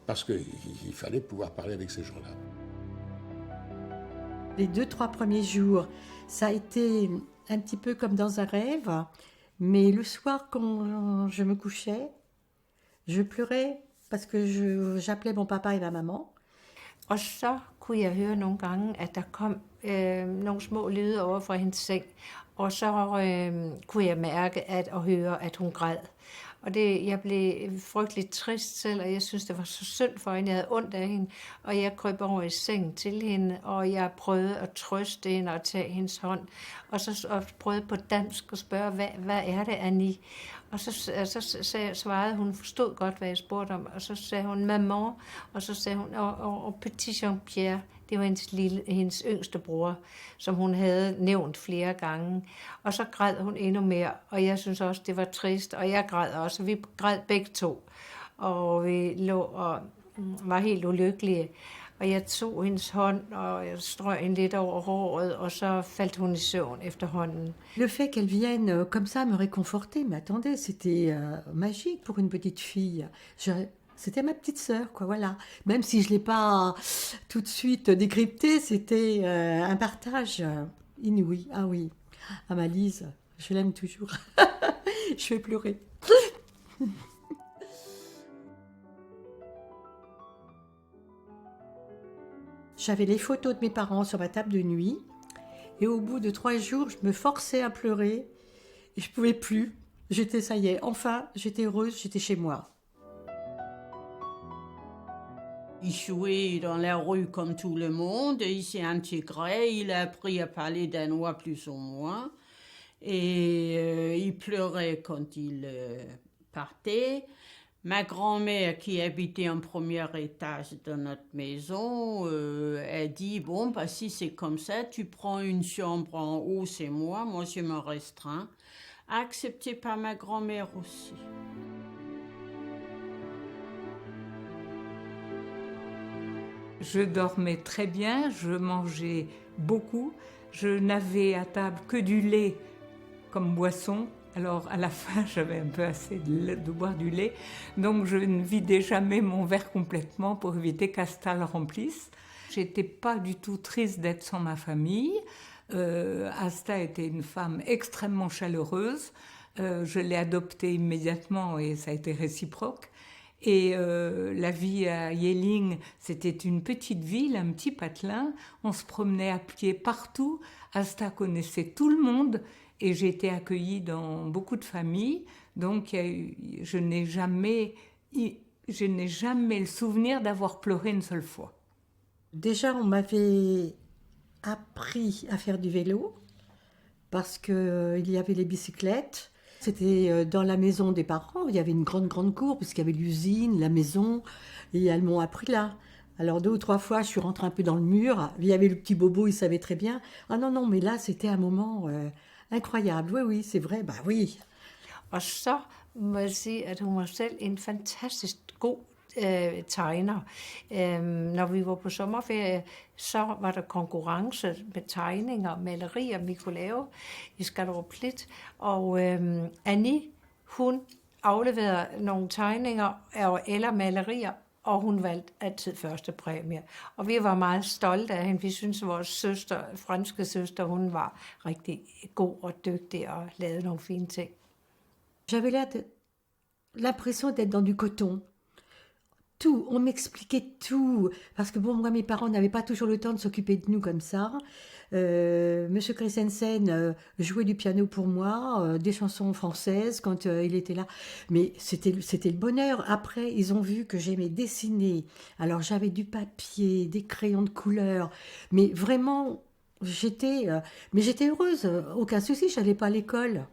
parce qu'il fallait pouvoir parler avec ces gens-là. Les 2-3 premiers jours, ça a été un petit peu comme dans un rêve, mais le soir, quand je me couchais, je pleurais parce que j'appelais mon papa et ma maman. Og så kunne jeg høre nogle gange, at der kom nogle små lyde over fra hendes seng, og så kunne jeg mærke og høre, at hun græd. Og jeg blev frygteligt trist selv, og jeg synes, det var så synd for hende. Jeg havde ondt af hende, og jeg krøb over i sengen til hende, og jeg prøvede at trøste hende og tage hendes hånd. Og så prøvede på dansk at spørge, hvad er det, Annie? Og så svarede hun, forstod godt, hvad jeg spurgte om, og så sagde hun, maman, og så sagde hun, og Petit Jean-Pierre, det var hendes yngste bror, som hun havde nævnt flere gange. Og så græd hun endnu mere, og jeg synes også, det var trist, og jeg græd også. Vi græd begge to, og vi lå og var helt ulykkelige. Og jeg tog hendes hånd, og jeg strøg hende lidt over håret, og så faldt hun i søvn efterhånden. Le fait qu'elle vienne comme ça me réconforter, mais attendez, c'était magique pour une petite fille. C'était ma petite sœur, quoi, voilà. Même si je ne l'ai pas tout de suite décrypté, c'était un partage inouï. Ah oui, ah ma Lise, je l'aime toujours. Je vais pleurer. J'avais les photos de mes parents sur ma table de nuit. Et au bout de 3 jours, je me forçais à pleurer. Et je ne pouvais plus. Ça y est, enfin, j'étais heureuse, j'étais chez moi. Il jouait dans la rue comme tout le monde, il s'est intégré, il a appris à parler danois plus ou moins. Et il pleurait quand il partait. Ma grand-mère, qui habitait en premier étage de notre maison, a dit, bon, bah, si c'est comme ça, tu prends une chambre en haut, c'est moi je me restreins. Accepté par ma grand-mère aussi. Je dormais très bien, je mangeais beaucoup, je n'avais à table que du lait comme boisson. Alors à la fin, j'avais un peu assez de boire du lait, donc je ne vidais jamais mon verre complètement pour éviter qu'Asta le remplisse. J'étais pas du tout triste d'être sans ma famille. Asta était une femme extrêmement chaleureuse. Je l'ai adoptée immédiatement et ça a été réciproque. Et la vie à Yelling, c'était une petite ville, un petit patelin. On se promenait à pied partout. Asta connaissait tout le monde et j'ai été accueillie dans beaucoup de familles. Donc je n'ai jamais le souvenir d'avoir pleuré une seule fois. Déjà, on m'avait appris à faire du vélo parce qu'il y avait les bicyclettes. C'était dans la maison des parents, il y avait une grande cour, puisqu'il y avait l'usine, la maison, et elles m'ont appris là. Alors 2 ou 3 fois, je suis rentrée un peu dans le mur, il y avait le petit Bobo, il savait très bien. Ah non, mais là, c'était un moment incroyable. Oui, c'est vrai, bah oui. Og så må jeg sige, at hun var selv en fantastisk god tegner. Når vi var på sommerferie, så var der konkurrence med tegninger og malerier, vi kunne lave i Skanderup Klit. Og Annie, hun afleverede nogle tegninger eller malerier, og hun valgte altid første præmie. Og vi var meget stolte af hende. Vi syntes, at vores søster, franske søster, hun var rigtig god og dygtig og lavede nogle fine ting. J'avais l'impression d'être dans du coton. Tout, on m'expliquait tout. Parce que bon, moi, mes parents n'avaient pas toujours le temps de s'occuper de nous comme ça. Monsieur Christensen jouait du piano pour moi, des chansons françaises quand il était là. Mais c'était le bonheur. Après, ils ont vu que j'aimais dessiner. Alors, j'avais du papier, des crayons de couleur. Mais vraiment, j'étais heureuse. Aucun souci, je n'allais pas à l'école.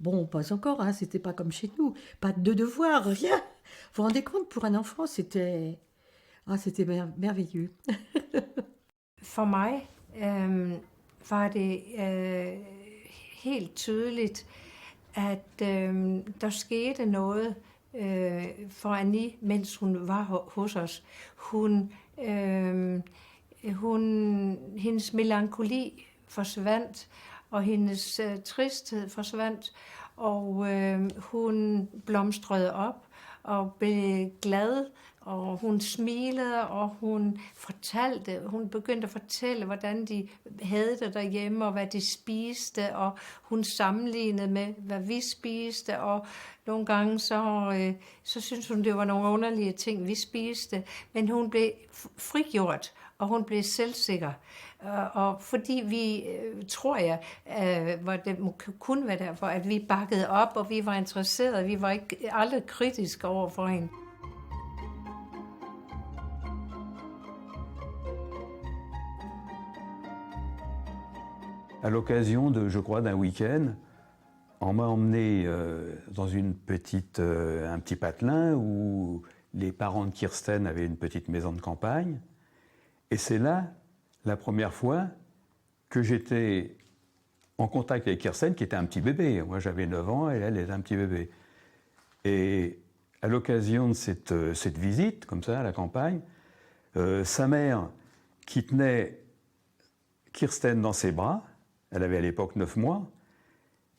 Bon, pas encore, hein, c'était pas comme chez nous. Pas de devoirs, rien. Vous vous rendez compte, pour un enfant, c'était merveilleux. For mig var det helt tydeligt, at der skete noget for Annie, mens hun var hos os. Hendes melankoli forsvandt, og hendes tristhed forsvandt, og hun blomstrede op og blev glad, og hun smilede, og hun begyndte at fortælle, hvordan de havde det derhjemme, og hvad de spiste, og hun sammenlignede med, hvad vi spiste, og nogle gange så synes hun, det var nogle underlige ting, vi spiste, men hun blev frigjort, og hun blev selvsikker. Og fordi vi, tror jeg, det kunne være derfor, at vi bakkede op, og vi var interesserede, vi var aldrig kritiske over for hende. À l'occasion je crois, d'un week-end, on m'a emmené dans un petit patelin où les parents de Kirsten avaient une petite maison de campagne. Et c'est là, la première fois, que j'étais en contact avec Kirsten, qui était un petit bébé. Moi, j'avais 9 ans, et elle était un petit bébé. Et à l'occasion de cette visite, comme ça, à la campagne, sa mère, qui tenait Kirsten dans ses bras, elle avait à l'époque 9 mois,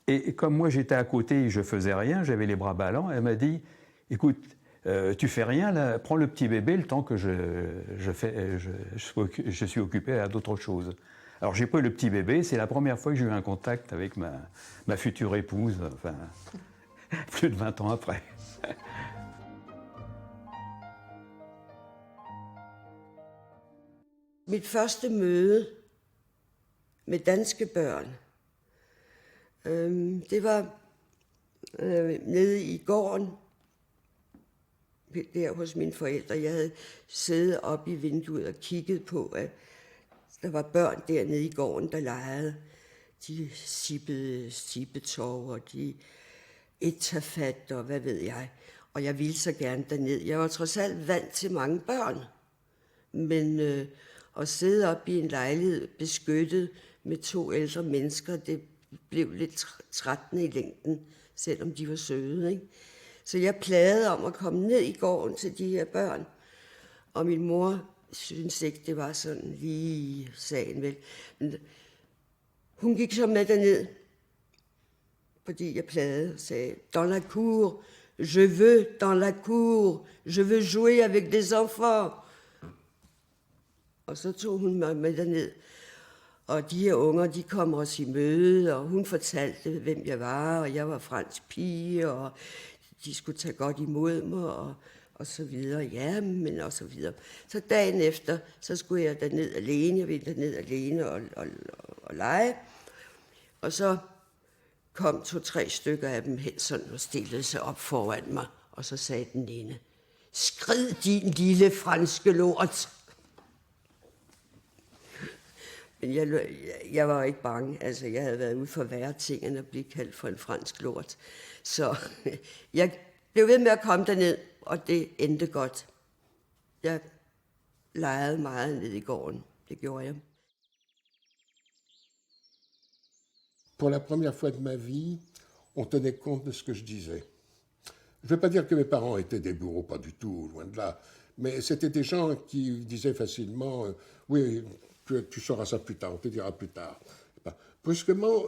et comme moi j'étais à côté et je faisais rien, j'avais les bras ballants, elle m'a dit « Écoute, tu fais rien, là, prends le petit bébé le temps que je suis occupé à d'autres choses. » Alors j'ai pris le petit bébé, c'est la première fois que j'ai eu un contact avec ma future épouse, enfin, plus de 20 ans après. Mit første møde med danske børn, det var nede i gården, der hos mine forældre. Jeg havde siddet oppe i vinduet og kigget på, at der var børn dernede i gården, der legede. De sippede sippetov, og de etafat, og hvad ved jeg. Og jeg ville så gerne derned. Jeg var trods alt vant til mange børn. Men at sidde oppe i en lejlighed beskyttet med 2 ældre mennesker, det blev lidt trættende i længden, selvom de var søde, ikke? Så jeg plagede om at komme ned i gården til de her børn. Og min mor synes ikke, det var sådan lige sagen, vel. Men hun gik så med derned, fordi jeg plagede og sagde, dans la cour, je veux dans la cour, je veux jouer avec des enfants. Og så tog hun mig med derned. Og de her unger, de kom os i møde, og hun fortalte, hvem jeg var, og jeg var fransk pige, og de skulle tage godt imod mig, og så videre. Ja, men og så videre. Så dagen efter, så skulle jeg derned alene. Jeg ville derned alene og lege. Og så kom 2-3 stykker af dem hen sådan og stillede sig op foran mig. Og så sagde den ene, skrid din lille franske lort. Men jeg var ikke bange. Altså, jeg havde været ude for værre ting, end at blive kaldt for en fransk lort. Så jeg blev ved med at komme derned, og det endte godt. Jeg legede meget ned i gården. Det gjorde jeg. Pour la première fois de ma vie, on tenait compte de ce que je disais. Je ne veux pas dire que mes parents étaient des bourreaux, pas du tout, loin de là. Mais c'était des gens qui disaient facilement oui, tu sauras ça plus tard, on te dira plus tard. Brusquement,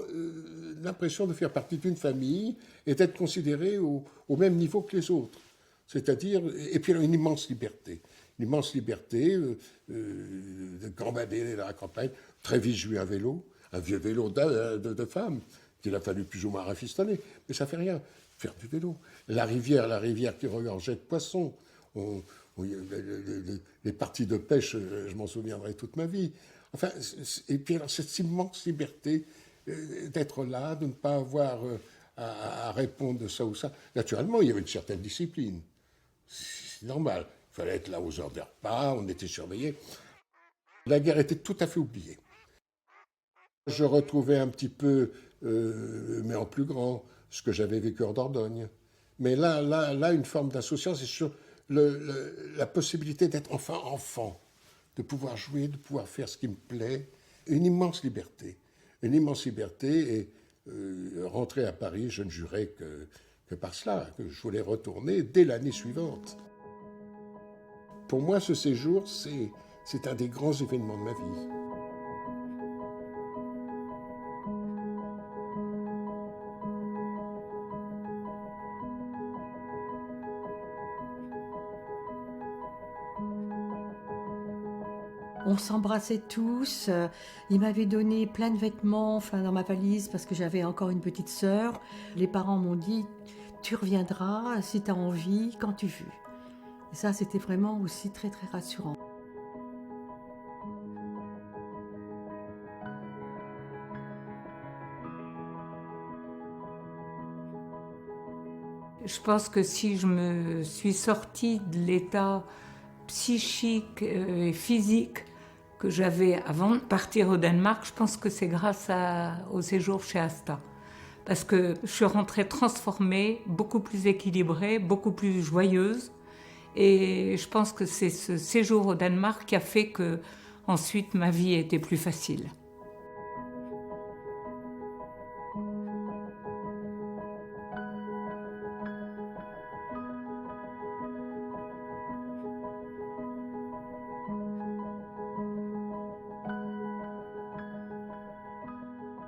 l'impression de faire partie d'une famille et d'être considéré au même niveau que les autres. C'est-à-dire, et puis une immense liberté. Une immense liberté de gambader dans la campagne. Très vite, j'ai eu un vieux vélo de femme, qu'il a fallu plus ou moins rafistoler. Mais ça fait rien, faire du vélo. La rivière qui regorgeait de poissons. Les parties de pêche, je m'en souviendrai toute ma vie. Enfin, et puis alors cette immense liberté d'être là, de ne pas avoir à répondre de ça ou ça. Naturellement, il y avait une certaine discipline. C'est normal. Il fallait être là aux heures des repas, on était surveillés. La guerre était tout à fait oubliée. Je retrouvais un petit peu, mais en plus grand, ce que j'avais vécu en Dordogne. Mais là, une forme d'insouciance et sur la possibilité d'être enfin enfant, de pouvoir jouer, de pouvoir faire ce qui me plaît. Une immense liberté. Une immense liberté. Et rentrer à Paris, je ne jurais que par cela, que je voulais retourner dès l'année suivante. Pour moi, ce séjour, c'est un des grands événements de ma vie. On s'embrassait tous. Il m'avait donné plein de vêtements, enfin dans ma valise, parce que j'avais encore une petite sœur. Les parents m'ont dit, tu reviendras si tu as envie, quand tu veux. Et ça, c'était vraiment aussi très très rassurant. Je pense que si je me suis sortie de l'état psychique et physique que j'avais avant de partir au Danemark, je pense que c'est grâce au séjour chez Asta. Parce que je suis rentrée transformée, beaucoup plus équilibrée, beaucoup plus joyeuse. Et je pense que c'est ce séjour au Danemark qui a fait que ensuite ma vie était plus facile.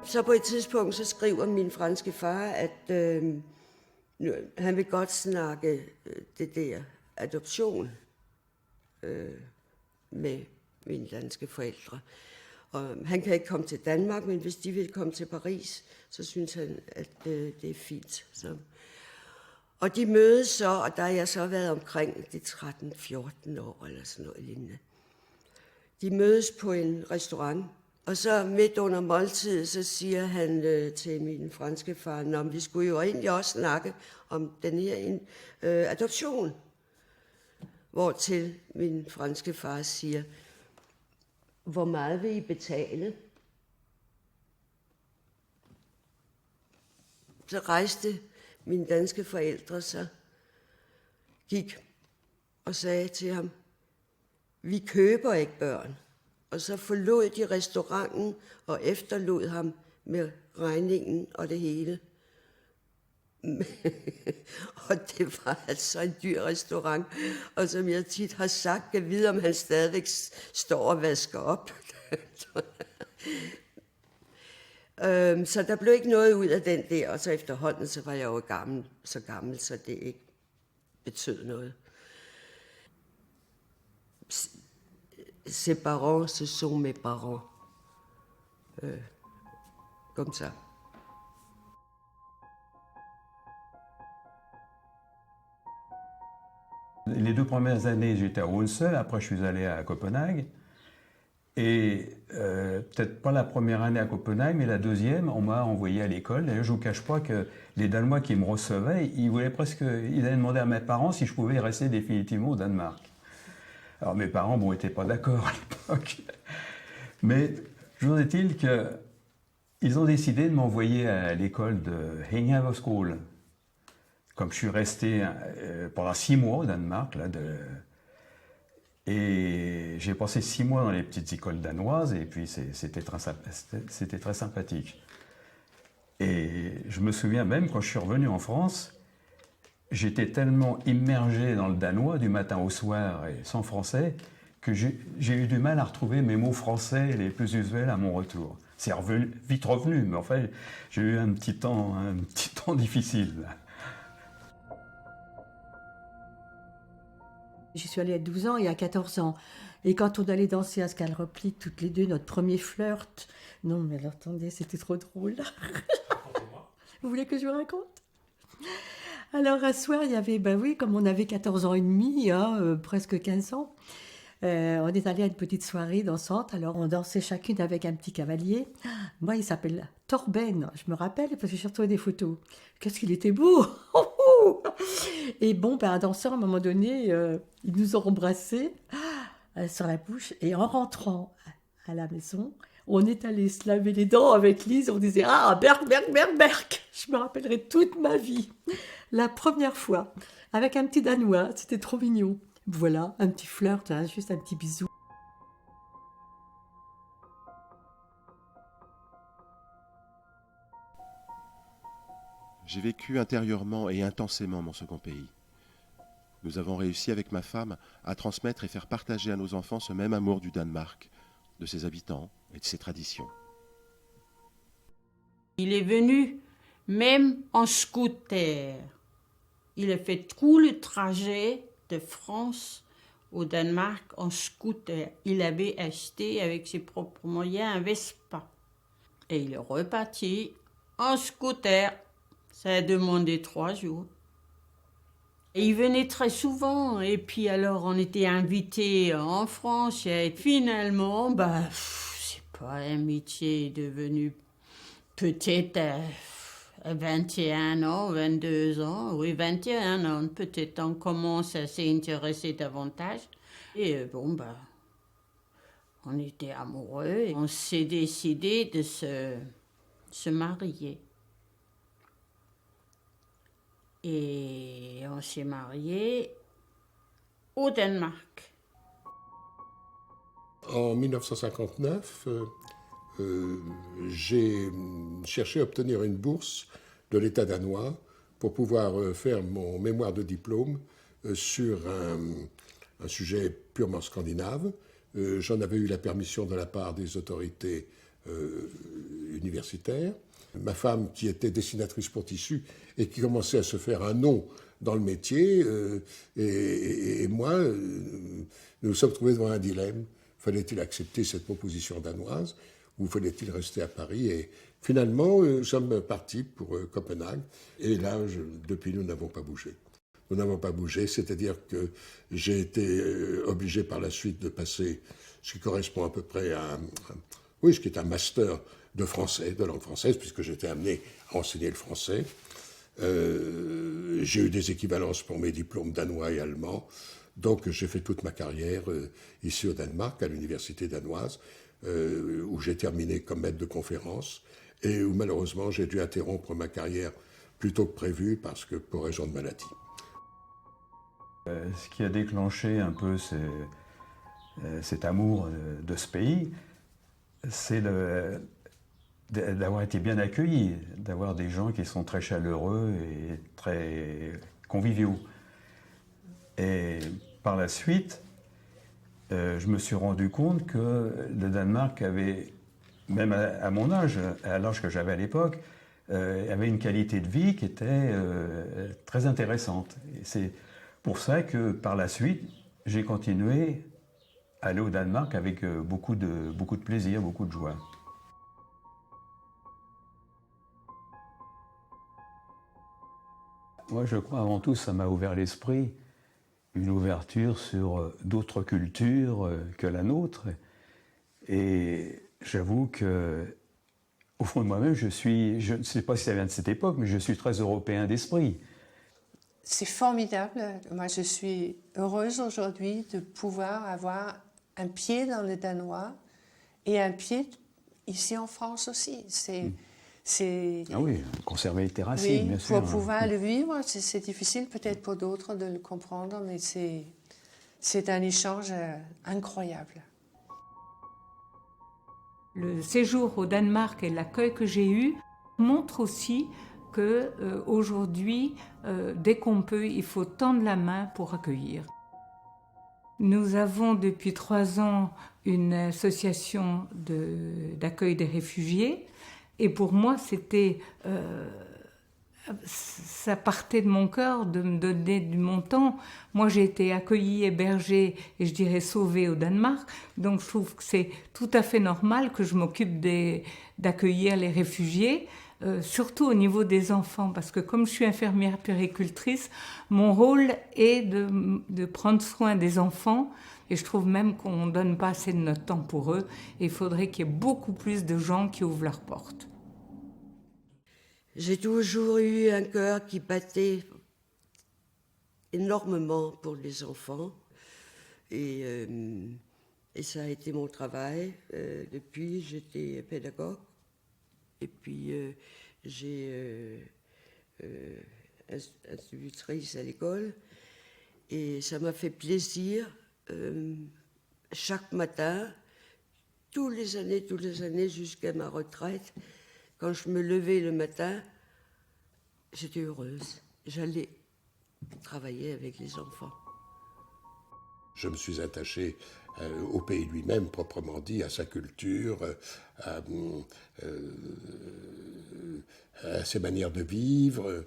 Så på et tidspunkt, så skriver min franske far, at han vil godt snakke det der adoption med mine danske forældre. Og han kan ikke komme til Danmark, men hvis de vil komme til Paris, så synes han, at det er fint. Så. Og de mødes så, og der har jeg så været omkring de 13-14 år eller sådan noget lignende. De mødes på en restaurant. Og så midt under måltid, så siger han til min franske far, om vi skulle jo egentlig også snakke om den her adoption. Hvortil min franske far siger, hvor meget vil I betale? Så rejste mine danske forældre sig, gik og sagde til ham, vi køber ikke børn. Og så forlod de restauranten og efterlod ham med regningen og det hele. Og det var altså en dyr restaurant. Og som jeg tit har sagt, jeg ved, om han stadigvæk står og vasker op. Så der blev ikke noget ud af den der. Og så efterhånden, så var jeg jo så gammel, så det ikke betød noget. ses parents, ce sont mes parents. Comme ça. Les 2 premières années, j'étais à Odense, après je suis allé à Copenhague. Et peut-être pas la première année à Copenhague, mais la deuxième, on m'a envoyé à l'école. D'ailleurs, je ne vous cache pas que les Danois qui me recevaient, ils avaient demandé à mes parents si je pouvais rester définitivement au Danemark. Alors mes parents, n'étaient pas d'accord à l'époque. Mais toujours est-il qu'ils ont décidé de m'envoyer à l'école de Henghaverskole. Comme je suis resté pendant 6 mois au Danemark, et j'ai passé 6 mois dans les petites écoles danoises, et puis c'était très sympathique. Et je me souviens même, quand je suis revenu en France, j'étais tellement immergé dans le danois du matin au soir et sans français, que j'ai eu du mal à retrouver mes mots français les plus usuels à mon retour. C'est vite revenu, mais en fait, j'ai eu un petit temps difficile. J'y suis allée à 12 ans et à 14 ans. Et quand on allait danser à Skalreplic, toutes les deux, notre premier flirt... Non, mais alors, attendez, c'était trop drôle. Vous voulez que je vous raconte? Alors, un soir, il y avait, comme on avait 14 ans et demi, presque 15 ans, on est allé à une petite soirée dansante. Alors, on dansait chacune avec un petit cavalier. Moi, il s'appelle Torben, je me rappelle, parce que j'ai retrouvé des photos. Qu'est-ce qu'il était beau! Et un danseur, à un moment donné, ils nous ont embrassés sur la bouche. Et en rentrant à la maison, on est allé se laver les dents avec Lise. On disait « Ah, Berk, Berk, Berk, Berk !» Je me rappellerai toute ma vie. La première fois, avec un petit Danois, c'était trop mignon. Voilà, un petit flirt, juste un petit bisou. J'ai vécu intérieurement et intensément mon second pays. Nous avons réussi avec ma femme à transmettre et faire partager à nos enfants ce même amour du Danemark, de ses habitants et de ses traditions. Il est venu même en scooter. Il a fait tout le trajet de France au Danemark en scooter. Il avait acheté avec ses propres moyens un Vespa. Et il est reparti en scooter. Ça a demandé 3 jours. Et il venait très souvent. Et puis alors, on était invités en France. Et finalement, c'est pas un métier devenu peut-être à 21 ans, 22 ans. Oui, 21 ans, peut-être on commence à s'intéresser davantage. Et on était amoureux. Et on s'est décidé de se marier. Et on s'est mariés au Danemark. En 1959, j'ai cherché à obtenir une bourse de l'État danois pour pouvoir faire mon mémoire de diplôme sur un sujet purement scandinave. J'en avais eu la permission de la part des autorités universitaires. Ma femme, qui était dessinatrice pour tissu et qui commençait à se faire un nom dans le métier, et moi, nous nous sommes trouvés devant un dilemme. Fallait-il accepter cette proposition danoise ou fallait-il rester à Paris? Et finalement, nous sommes partis pour Copenhague. Et là, depuis, nous n'avons pas bougé. Nous n'avons pas bougé, c'est-à-dire que j'ai été obligé par la suite de passer ce qui correspond à peu près à ce qui est un master de français, de langue française, puisque j'étais amené à enseigner le français. J'ai eu des équivalences pour mes diplômes danois et allemands. Donc j'ai fait toute ma carrière ici au Danemark, à l'université danoise, où j'ai terminé comme maître de conférence et où malheureusement j'ai dû interrompre ma carrière plus tôt que prévu pour raison de maladie. Ce qui a déclenché un peu cet amour de ce pays, c'est d'avoir été bien accueilli, d'avoir des gens qui sont très chaleureux et très conviviaux. Et par la suite, je me suis rendu compte que le Danemark avait, même à mon âge, à l'âge que j'avais à l'époque, avait une qualité de vie qui était très intéressante. Et c'est pour ça que par la suite, j'ai continué aller au Danemark avec beaucoup de plaisir, beaucoup de joie. Moi, je crois avant tout, ça m'a ouvert l'esprit, une ouverture sur d'autres cultures que la nôtre. Et j'avoue que, au fond de moi-même, je ne sais pas si ça vient de cette époque, mais je suis très européen d'esprit. C'est formidable. Moi, je suis heureuse aujourd'hui de pouvoir avoir un pied dans le danois et un pied ici en France aussi. Ah oui, conserver tes racines, bien sûr. Pour pouvoir le vivre, c'est difficile peut-être pour d'autres de le comprendre, mais c'est un échange incroyable. Le séjour au Danemark et l'accueil que j'ai eu montrent aussi qu'aujourd'hui, dès qu'on peut, il faut tendre la main pour accueillir. Nous avons depuis 3 ans une association d'accueil des réfugiés. Et pour moi, ça partait de mon cœur de me donner de mon temps. Moi, j'ai été accueillie, hébergée et je dirais sauvée au Danemark. Donc, je trouve que c'est tout à fait normal que je m'occupe d'accueillir les réfugiés, surtout au niveau des enfants. Parce que comme je suis infirmière puéricultrice, mon rôle est de prendre soin des enfants. Et je trouve même qu'on ne donne pas assez de notre temps pour eux. Et il faudrait qu'il y ait beaucoup plus de gens qui ouvrent leurs portes. J'ai toujours eu un cœur qui battait énormément pour les enfants. Et ça a été mon travail. Depuis, j'étais pédagogue. Et puis, j'ai institutrice à l'école. Et ça m'a fait plaisir. Chaque matin, tous les années jusqu'à ma retraite, quand je me levais le matin, j'étais heureuse. J'allais travailler avec les enfants. Je me suis attaché au pays lui-même, proprement dit, à sa culture, à ses manières de vivre,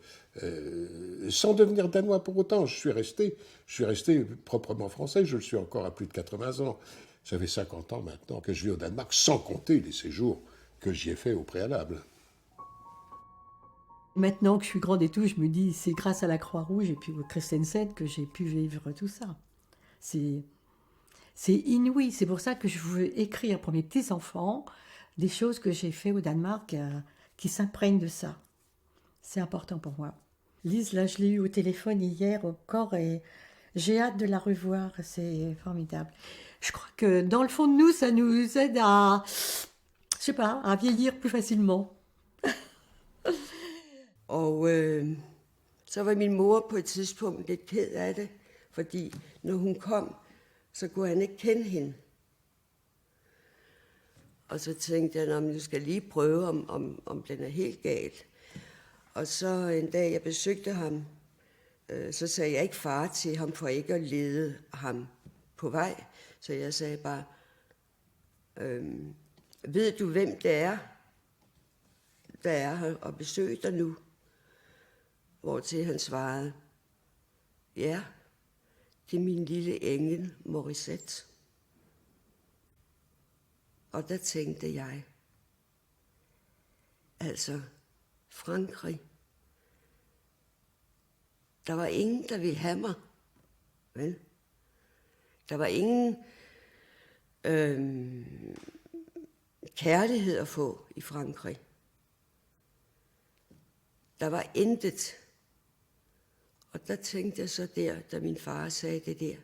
sans devenir danois pour autant. Je suis resté proprement français, je le suis encore à plus de 80 ans. Ça fait 50 ans maintenant que je vis au Danemark, sans compter les séjours que j'y ai fait au préalable. Maintenant que je suis grande et tout, je me dis, c'est grâce à la Croix-Rouge et puis au Christensen que j'ai pu vivre tout ça. C'est inouï. C'est pour ça que je veux écrire pour mes petits-enfants des choses que j'ai fait au Danemark qui s'imprègnent de ça. C'est important pour moi. Lise, là, je l'ai eue au téléphone hier encore et j'ai hâte de la revoir. C'est formidable. Je crois que dans le fond de nous, ça nous aide à vieillir plus facilement. Og så var min mor på et tidspunkt lidt ked af det, fordi når hun kom, så kunne han ikke kende hende. Og så tænkte jeg, at nu skal jeg lige prøve, om den er helt galt. Og så en dag, jeg besøgte ham, så sagde jeg ikke far til ham, for ikke at lede ham på vej. Så jeg sagde bare, ved du, hvem det er, der er her og besøger dig nu? Hvortil han svarede, ja, det er min lille engel Morissette. Og der tænkte jeg, altså Frankrig, der var ingen, der ville have mig, vel? Der var ingen kærlighed at få i Frankrig. Der var intet. Og der tænkte jeg så der, da min far sagde det der,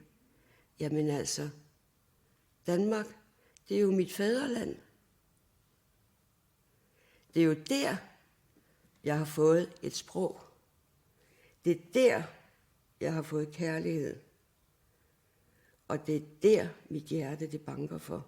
jamen altså, Danmark, det er jo mit fædreland. Det er jo der, jeg har fået et sprog. Det er der, jeg har fået kærlighed. Og det er der, mit hjerte det banker for.